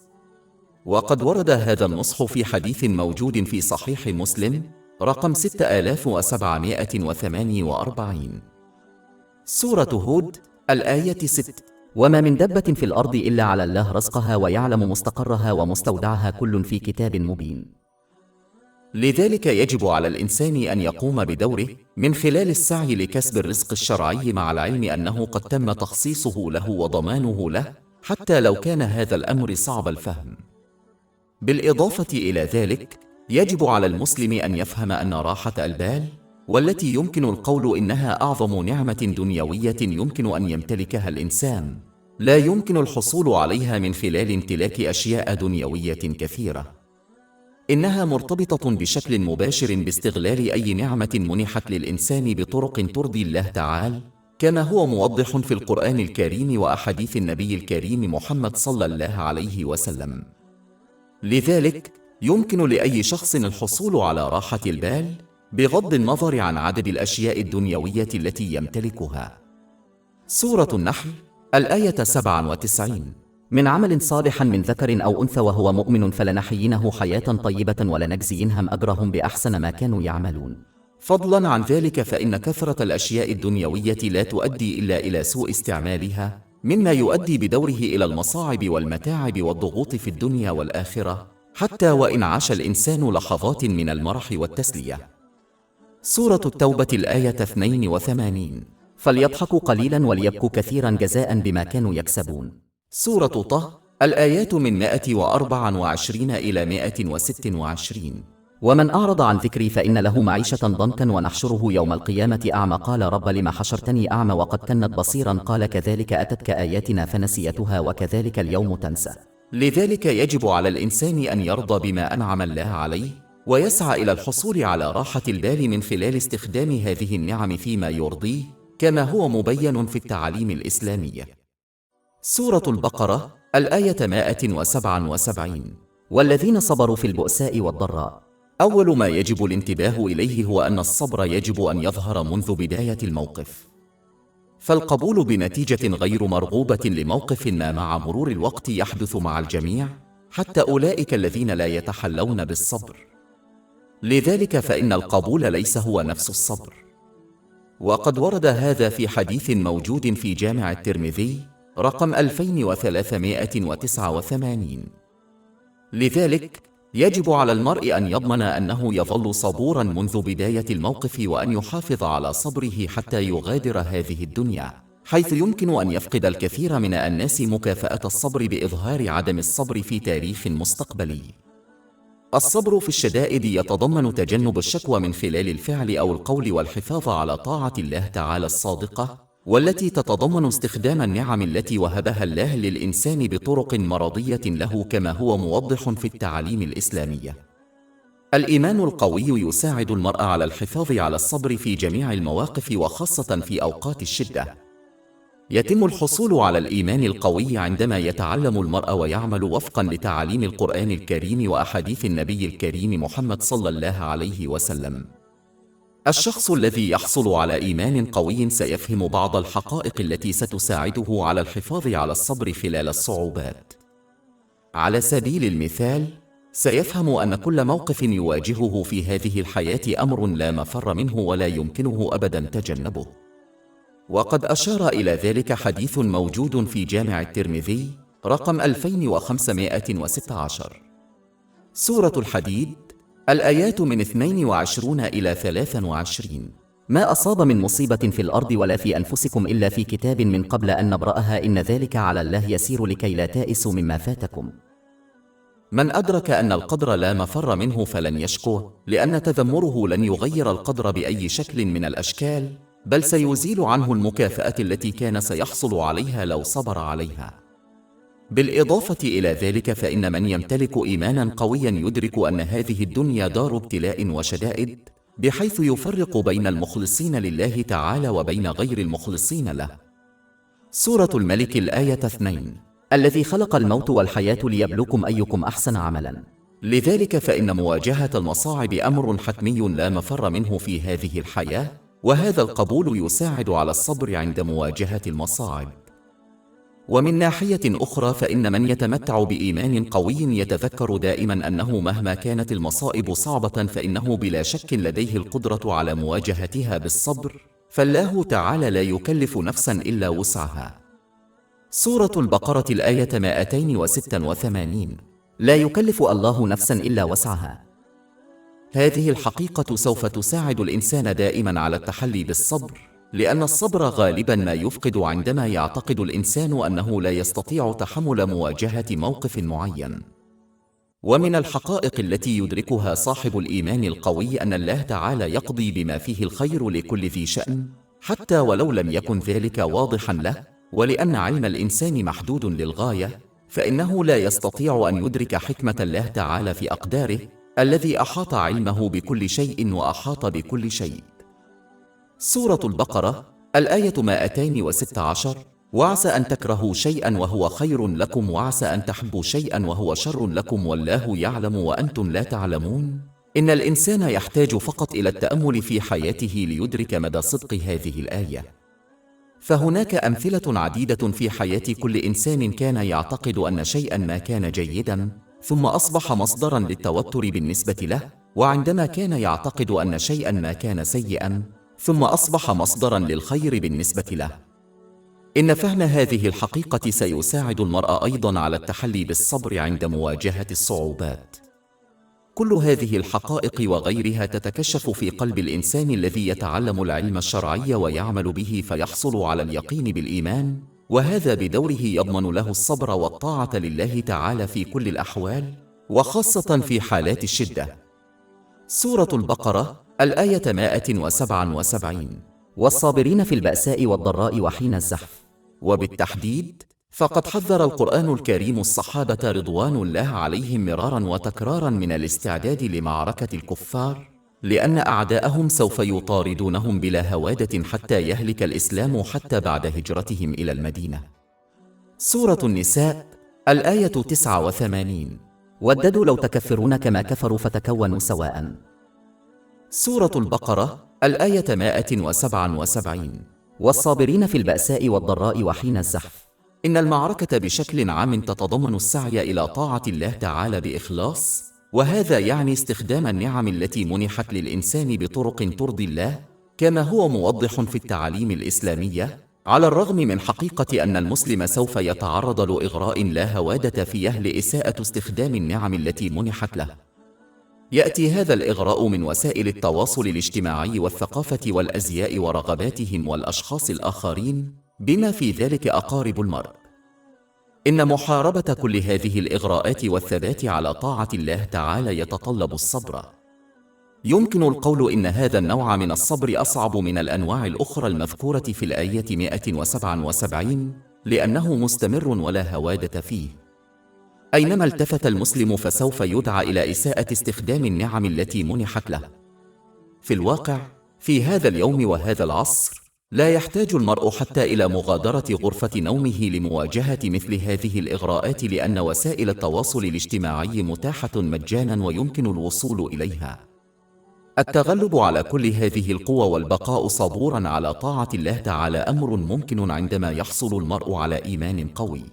Speaker 1: وقد ورد هذا النصح في حديث موجود في صحيح مسلم رقم 6748. سورة هود، الآية 6.
Speaker 2: وما من دبة في الأرض إلا على الله رزقها ويعلم مستقرها ومستودعها كل في كتاب مبين.
Speaker 1: لذلك يجب على الإنسان أن يقوم بدوره من خلال السعي لكسب الرزق الشرعي، مع العلم أنه قد تم تخصيصه له وضمانه له، حتى لو كان هذا الأمر صعب الفهم. بالإضافة إلى ذلك يجب على المسلم أن يفهم أن راحة البال، والتي يمكن القول إنها أعظم نعمة دنيوية يمكن أن يمتلكها الإنسان، لا يمكن الحصول عليها من خلال امتلاك أشياء دنيوية كثيرة. إنها مرتبطة بشكل مباشر باستغلال أي نعمة منحت للإنسان بطرق ترضي الله تعالى، كما هو موضح في القرآن الكريم وأحاديث النبي الكريم محمد صلى الله عليه وسلم. لذلك يمكن لأي شخص الحصول على راحة البال بغض النظر عن عدد الأشياء الدنيوية التي يمتلكها. سورة النحل الآية 97.
Speaker 2: من عمل صالح من ذكر أو أنثى وهو مؤمن فلنحيينه حياة طيبة ولنجزينهم أجرهم بأحسن ما كانوا يعملون.
Speaker 1: فضلا عن ذلك فإن كثرة الأشياء الدنيوية لا تؤدي إلا إلى سوء استعمالها، مما يؤدي بدوره إلى المصاعب والمتاعب والضغوط في الدنيا والآخرة، حتى وإن عاش الإنسان لحظات من المرح والتسلية. سورة التوبة الآية 82.
Speaker 2: فليضحكوا قليلا وليبكوا كثيرا جزاء بما كانوا يكسبون.
Speaker 1: سورة طه الآيات من 124 إلى 126.
Speaker 2: ومن أعرض عن ذكري فإن له معيشة ضنكا ونحشره يوم القيامة أعمى قال رب لم حشرتني أعمى وقد كنت بصيرا قال كذلك أتتك آياتنا فنسيتها وكذلك اليوم تنسى.
Speaker 1: لذلك يجب على الإنسان أن يرضى بما أنعم الله عليه، ويسعى إلى الحصول على راحة البال من خلال استخدام هذه النعم فيما يرضيه، كما هو مبين في التعاليم الإسلامية. سورة البقرة الآية 177.
Speaker 2: والذين صبروا في البؤساء والضراء.
Speaker 1: أول ما يجب الانتباه إليه هو أن الصبر يجب أن يظهر منذ بداية الموقف، فالقبول بنتيجة غير مرغوبة لموقف ما مع مرور الوقت يحدث مع الجميع، حتى أولئك الذين لا يتحلون بالصبر. لذلك فإن القبول ليس هو نفس الصبر. وقد ورد هذا في حديث موجود في جامع الترمذي رقم 2389. لذلك يجب على المرء أن يضمن أنه يظل صبورا منذ بداية الموقف، وأن يحافظ على صبره حتى يغادر هذه الدنيا، حيث يمكن أن يفقد الكثير من الناس مكافأة الصبر بإظهار عدم الصبر في تاريخ مستقبلي. الصبر في الشدائد يتضمن تجنب الشكوى من خلال الفعل أو القول، والحفاظ على طاعة الله تعالى الصادقة، والتي تتضمن استخدام النعم التي وهبها الله للإنسان بطرق مرضية له، كما هو موضح في التعاليم الإسلامية. الإيمان القوي يساعد المرء على الحفاظ على الصبر في جميع المواقف، وخاصة في أوقات الشدة. يتم الحصول على الإيمان القوي عندما يتعلم المرء ويعمل وفقا لتعاليم القرآن الكريم وأحاديث النبي الكريم محمد صلى الله عليه وسلم. الشخص الذي يحصل على إيمان قوي سيفهم بعض الحقائق التي ستساعده على الحفاظ على الصبر خلال الصعوبات. على سبيل المثال، سيفهم أن كل موقف يواجهه في هذه الحياة أمر لا مفر منه ولا يمكنه أبدا تجنبه. وقد أشار إلى ذلك حديث موجود في جامع الترمذي رقم 2516. سورة الحديد الآيات من 22 إلى 23.
Speaker 2: ما أصاب من مصيبة في الأرض ولا في أنفسكم إلا في كتاب من قبل أن نبرأها إن ذلك على الله يسير لكي لا تائسوا مما فاتكم.
Speaker 1: من أدرك أن القدر لا مفر منه فلن يشكوه، لأن تذمره لن يغير القدر بأي شكل من الأشكال، بل سيزيل عنه المكافأة التي كان سيحصل عليها لو صبر عليها. بالإضافة إلى ذلك فإن من يمتلك إيمانا قويا يدرك أن هذه الدنيا دار ابتلاء وشدائد، بحيث يفرق بين المخلصين لله تعالى وبين غير المخلصين له. سورة الملك الآية 2.
Speaker 2: الذي خلق الموت والحياة ليبلوكم أيكم أحسن عملا.
Speaker 1: لذلك فإن مواجهة المصاعب أمر حتمي لا مفر منه في هذه الحياة، وهذا القبول يساعد على الصبر عند مواجهة المصاعب. ومن ناحية أخرى فإن من يتمتع بإيمان قوي يتذكر دائما أنه مهما كانت المصائب صعبة فإنه بلا شك لديه القدرة على مواجهتها بالصبر، فالله تعالى لا يكلف نفسا إلا وسعها. سورة البقرة الآية 286.
Speaker 2: لا يكلف الله نفسا إلا وسعها.
Speaker 1: هذه الحقيقة سوف تساعد الإنسان دائما على التحلي بالصبر، لأن الصبر غالبا ما يفقد عندما يعتقد الإنسان أنه لا يستطيع تحمل مواجهة موقف معين. ومن الحقائق التي يدركها صاحب الإيمان القوي أن الله تعالى يقضي بما فيه الخير لكل ذي شأن، حتى ولو لم يكن ذلك واضحا له، ولأن علم الإنسان محدود للغاية، فإنه لا يستطيع أن يدرك حكمة الله تعالى في أقداره الذي أحاط علمه بكل شيء وأحاط بكل شيء. سورة البقرة الآية 216. وعسى أن تكرهوا شيئا وهو خير لكم وعسى أن تحبوا شيئا وهو شر لكم والله يعلم وأنتم لا تعلمون. إن الإنسان يحتاج فقط إلى التأمل في حياته ليدرك مدى صدق هذه الآية. فهناك أمثلة عديدة في حياة كل إنسان كان يعتقد أن شيئا ما كان جيدا ثم أصبح مصدرا للتوتر بالنسبة له، وعندما كان يعتقد أن شيئا ما كان سيئا ثم أصبح مصدرا للخير بالنسبة له. إن فهم هذه الحقيقة سيساعد المرء أيضا على التحلي بالصبر عند مواجهة الصعوبات. كل هذه الحقائق وغيرها تتكشف في قلب الإنسان الذي يتعلم العلم الشرعي ويعمل به فيحصل على اليقين بالإيمان، وهذا بدوره يضمن له الصبر والطاعة لله تعالى في كل الأحوال وخاصة في حالات الشدة. سورة البقرة الآية 177.
Speaker 2: والصابرين في البأساء والضراء وحين الزحف.
Speaker 1: وبالتحديد فقد حذر القرآن الكريم الصحابة رضوان الله عليهم مرارا وتكرارا من الاستعداد لمعركة الكفار، لأن أعداءهم سوف يطاردونهم بلا هوادة حتى يهلك الإسلام حتى بعد هجرتهم إلى المدينة. سورة النساء الآية 89.
Speaker 2: وددوا لو تكفرون كما كفروا فتكونوا سواء.
Speaker 1: سورة البقرة الآية 177.
Speaker 2: والصابرين في البأساء والضراء وحين الزحف.
Speaker 1: إن المعركة بشكل عام تتضمن السعي إلى طاعة الله تعالى بإخلاص، وهذا يعني استخدام النعم التي منحت للإنسان بطرق ترضي الله، كما هو موضح في التعاليم الإسلامية، على الرغم من حقيقة أن المسلم سوف يتعرض لإغراء لا هوادة فيه لإساءة استخدام النعم التي منحت له. يأتي هذا الإغراء من وسائل التواصل الاجتماعي والثقافة والأزياء ورغباتهم والأشخاص الآخرين، بما في ذلك أقارب المرء. إن محاربة كل هذه الإغراءات والثبات على طاعة الله تعالى يتطلب الصبر. يمكن القول إن هذا النوع من الصبر أصعب من الأنواع الأخرى المذكورة في الآية 177، لأنه مستمر ولا هوادة فيه. أينما التفت المسلم فسوف يدعى إلى إساءة استخدام النعم التي منحت له. في الواقع في هذا اليوم وهذا العصر لا يحتاج المرء حتى إلى مغادرة غرفة نومه لمواجهة مثل هذه الإغراءات، لأن وسائل التواصل الاجتماعي متاحة مجانا ويمكن الوصول إليها. التغلب على كل هذه القوى والبقاء صبورا على طاعة الله تعالى أمر ممكن عندما يحصل المرء على إيمان قوي.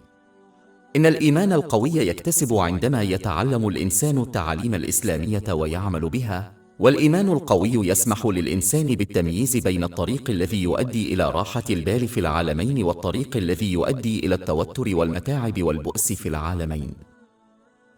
Speaker 1: إن الإيمان القوي يكتسب عندما يتعلم الإنسان التعاليم الإسلامية ويعمل بها، والإيمان القوي يسمح للإنسان بالتمييز بين الطريق الذي يؤدي إلى راحة البال في العالمين والطريق الذي يؤدي إلى التوتر والمتاعب والبؤس في العالمين.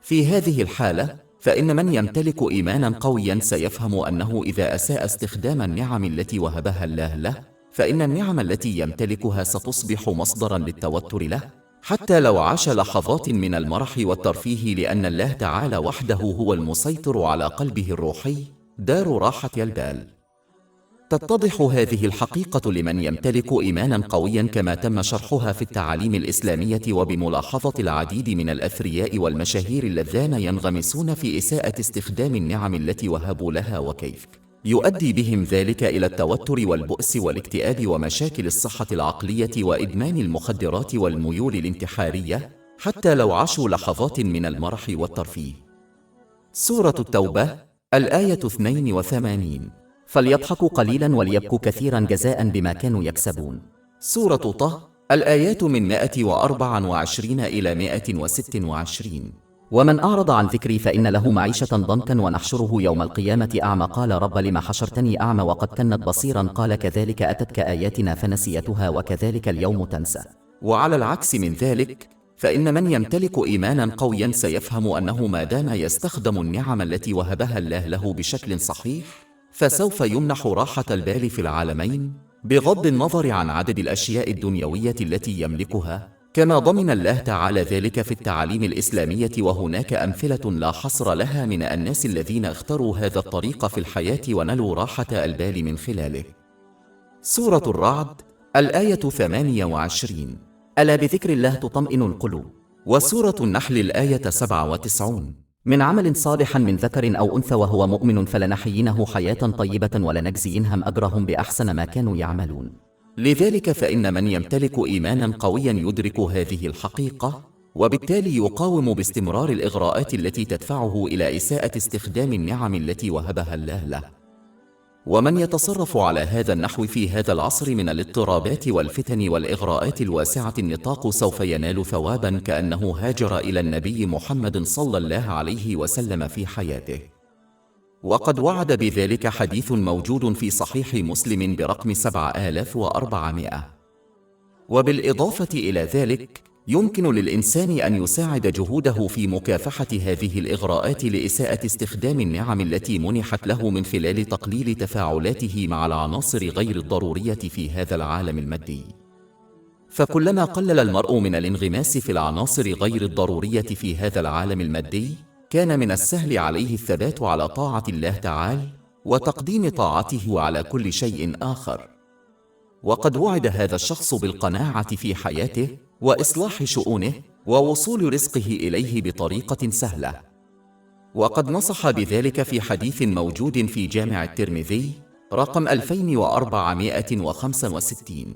Speaker 1: في هذه الحالة فإن من يمتلك إيمانا قويا سيفهم أنه إذا أساء استخدام النعم التي وهبها الله له، فإن النعم التي يمتلكها ستصبح مصدرا للتوتر له، حتى لو عاش لحظات من المرح والترفيه، لأن الله تعالى وحده هو المسيطر على قلبه الروحي، دار راحة البال. تتضح هذه الحقيقة لمن يمتلك إيمانا قويا كما تم شرحها في التعاليم الإسلامية، وبملاحظة العديد من الأثرياء والمشاهير اللذان ينغمسون في إساءة استخدام النعم التي وهبوا لها، وكيف يؤدي بهم ذلك إلى التوتر والبؤس والاكتئاب ومشاكل الصحة العقلية وإدمان المخدرات والميول الانتحارية، حتى لو عاشوا لحظات من المرح والترفيه. سورة التوبة الآية 82.
Speaker 2: فليضحكوا قليلا وليبكوا كثيرا جزاء بما كانوا يكسبون.
Speaker 1: سورة طه الآيات من 124 إلى 126.
Speaker 2: ومن أعرض عن ذكري فإن له معيشة ضنكا ونحشره يوم القيامة أعمى قال رب لم حشرتني أعمى وقد كنت بصيرا قال كذلك أتتك آياتنا فنسيتها وكذلك اليوم تنسى.
Speaker 1: وعلى العكس من ذلك فإن من يمتلك إيمانا قويا سيفهم أنه ما دام يستخدم النعم التي وهبها الله له بشكل صحيح فسوف يمنح راحة البال في العالمين، بغض النظر عن عدد الأشياء الدنيوية التي يملكها، كما ضمن الله تعالى ذلك في التعاليم الإسلامية. وهناك أمثلة لا حصر لها من الناس الذين اختاروا هذا الطريق في الحياة ونلوا راحة البال من خلاله. سورة الرعد الآية 28.
Speaker 2: ألا بذكر الله تطمئن القلوب.
Speaker 1: وسورة النحل الآية 97.
Speaker 2: من عمل صالح من ذكر أو أنثى وهو مؤمن فلنحيينه حياة طيبة ولنجزينهم أجرهم بأحسن ما كانوا يعملون.
Speaker 1: لذلك فإن من يمتلك إيمانا قويا يدرك هذه الحقيقة، وبالتالي يقاوم باستمرار الإغراءات التي تدفعه إلى إساءة استخدام النعم التي وهبها الله له. ومن يتصرف على هذا النحو في هذا العصر من الاضطرابات والفتن والإغراءات الواسعة النطاق سوف ينال ثوابا كأنه هاجر إلى النبي محمد صلى الله عليه وسلم في حياته. وقد وعد بذلك حديث موجود في صحيح مسلم برقم 7400. وبالإضافة إلى ذلك يمكن للإنسان أن يساعد جهوده في مكافحة هذه الإغراءات لإساءة استخدام النعم التي منحت له من خلال تقليل تفاعلاته مع العناصر غير الضرورية في هذا العالم المادي. فكلما قلل المرء من الانغماس في العناصر غير الضرورية في هذا العالم المادي، كان من السهل عليه الثبات على طاعة الله تعالى وتقديم طاعته على كل شيء آخر. وقد وعد هذا الشخص بالقناعة في حياته وإصلاح شؤونه ووصول رزقه إليه بطريقة سهلة. وقد نصح بذلك في حديث موجود في جامع الترمذي رقم 2465،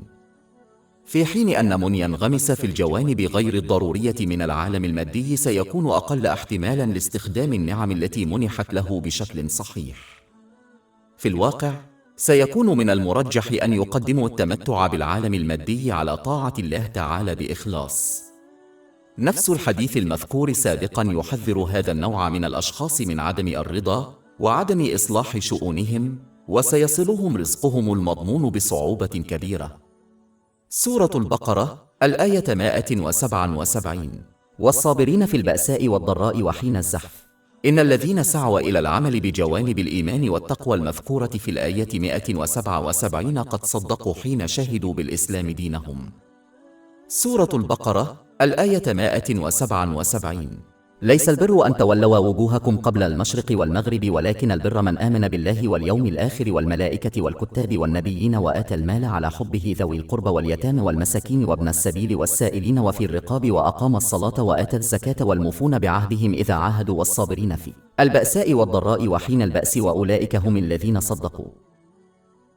Speaker 1: في حين أن من ينغمس في الجوانب غير الضرورية من العالم المادي سيكون أقل احتمالاً لاستخدام النعم التي منحت له بشكل صحيح. في الواقع سيكون من المرجح أن يقدموا التمتع بالعالم المادي على طاعة الله تعالى بإخلاص. نفس الحديث المذكور سابقاً يحذر هذا النوع من الأشخاص من عدم الرضا وعدم إصلاح شؤونهم، وسيصلهم رزقهم المضمون بصعوبة كبيرة. سورة البقرة الآية 177:
Speaker 2: والصابرين في البأساء والضراء وحين الزحف.
Speaker 1: إن الذين سعوا إلى العمل بجوانب الإيمان والتقوى المذكورة في الآية 177 قد صدقوا حين شهدوا بالإسلام دينهم. سورة البقرة الآية 177:
Speaker 2: ليس البر أن تولوا وجوهكم قبل المشرق والمغرب ولكن البر من آمن بالله واليوم الآخر والملائكة والكتاب والنبيين وآتى المال على حبه ذوي القربى واليتامى والمساكين وابن السبيل والسائلين وفي الرقاب وأقام الصلاة وآتى الزكاة والموفون بعهدهم إذا عاهدوا والصابرين في البأساء والضراء وحين البأس وأولئك هم الذين صدقوا.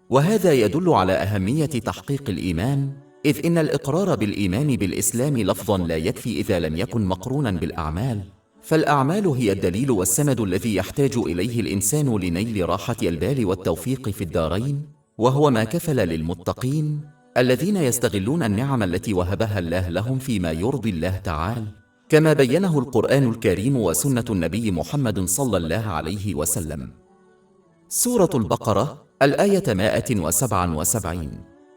Speaker 1: وهذا يدل على أهمية تحقيق الإيمان، إذ إن الإقرار بالإيمان بالإسلام لفظاً لا يكفي إذا لم يكن مقرونا بالأعمال، فالأعمال هي الدليل والسند الذي يحتاج إليه الإنسان لنيل راحة البال والتوفيق في الدارين، وهو ما كفل للمتقين الذين يستغلون النعم التي وهبها الله لهم فيما يرضي الله تعالى، كما بينه القرآن الكريم وسنة النبي محمد صلى الله عليه وسلم. سورة البقرة الآية 177: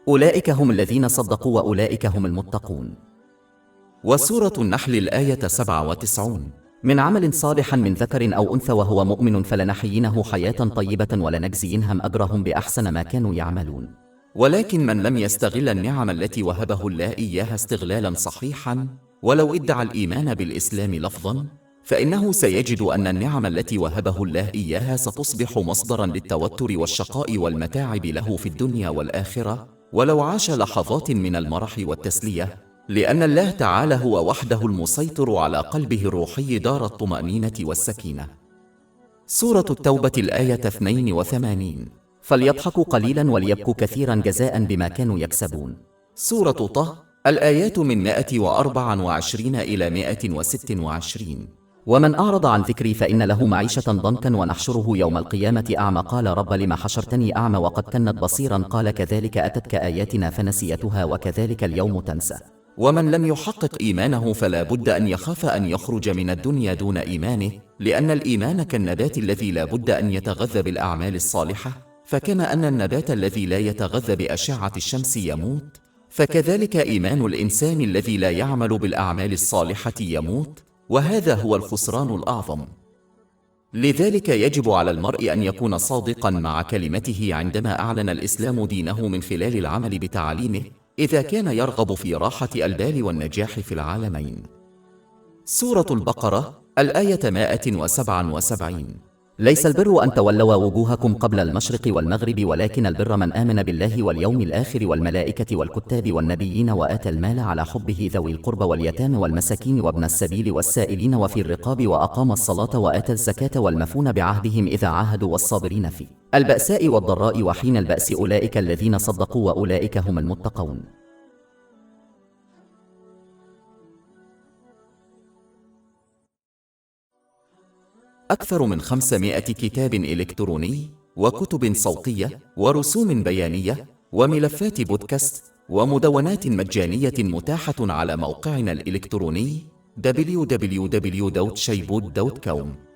Speaker 2: أولئك هم الذين صدقوا وأولئك هم المتقون.
Speaker 1: وسورة النحل الآية 97:
Speaker 2: من عمل صالح من ذكر أو أنثى وهو مؤمن فلنحيينه حياة طيبة ولنجزينهم أجرهم بأحسن ما كانوا يعملون.
Speaker 1: ولكن من لم يستغل النعم التي وهبه الله إياها استغلالا صحيحا، ولو ادعى الإيمان بالإسلام لفظا، فإنه سيجد أن النعم التي وهبه الله إياها ستصبح مصدرا للتوتر والشقاء والمتاعب له في الدنيا والآخرة، ولو عاش لحظات من المرح والتسلية، لأن الله تعالى هو وحده المسيطر على قلبه الروحي دار الطمأنينة والسكينة. سورة التوبة الآية 82:
Speaker 2: فليضحكوا قليلا وليبكوا كثيرا جزاء بما كانوا يكسبون.
Speaker 1: سورة طه الآيات من 124 إلى 126:
Speaker 2: ومن أعرض عن ذكري فإن له معيشة ضنكا ونحشره يوم القيامة أعمى قال رب لم حشرتني أعمى وقد كنت بصيرا قال كذلك أتتك آياتنا فنسيتها وكذلك اليوم تنسى.
Speaker 1: ومن لم يحقق إيمانه فلا بد أن يخاف أن يخرج من الدنيا دون إيمانه، لأن الإيمان كالنبات الذي لا بد أن يتغذى بالأعمال الصالحة، فكما أن النبات الذي لا يتغذى بأشعة الشمس يموت، فكذلك إيمان الإنسان الذي لا يعمل بالأعمال الصالحة يموت، وهذا هو الخسران الأعظم. لذلك يجب على المرء أن يكون صادقا مع كلمته عندما أعلن الإسلام دينه من خلال العمل بتعاليمه، إذا كان يرغب في راحة البال والنجاح في العالمين. سورة البقرة الآية 177:
Speaker 2: ليس البر أن تولوا وجوهكم قبل المشرق والمغرب ولكن البر من آمن بالله واليوم الآخر والملائكة والكتاب والنبيين وآتى المال على حبه ذوي القربى واليتامى والمساكين وابن السبيل والسائلين وفي الرقاب وأقام الصلاة وآتى الزكاة والمفون بعهدهم إذا عاهدوا والصابرين في البأساء والضراء وحين البأس أولئك الذين صدقوا وأولئك هم المتقون.
Speaker 1: أكثر من 500 كتاب إلكتروني وكتب صوتية ورسوم بيانية وملفات بودكاست ومدونات مجانية متاحة على موقعنا الإلكتروني www.shaibud.com.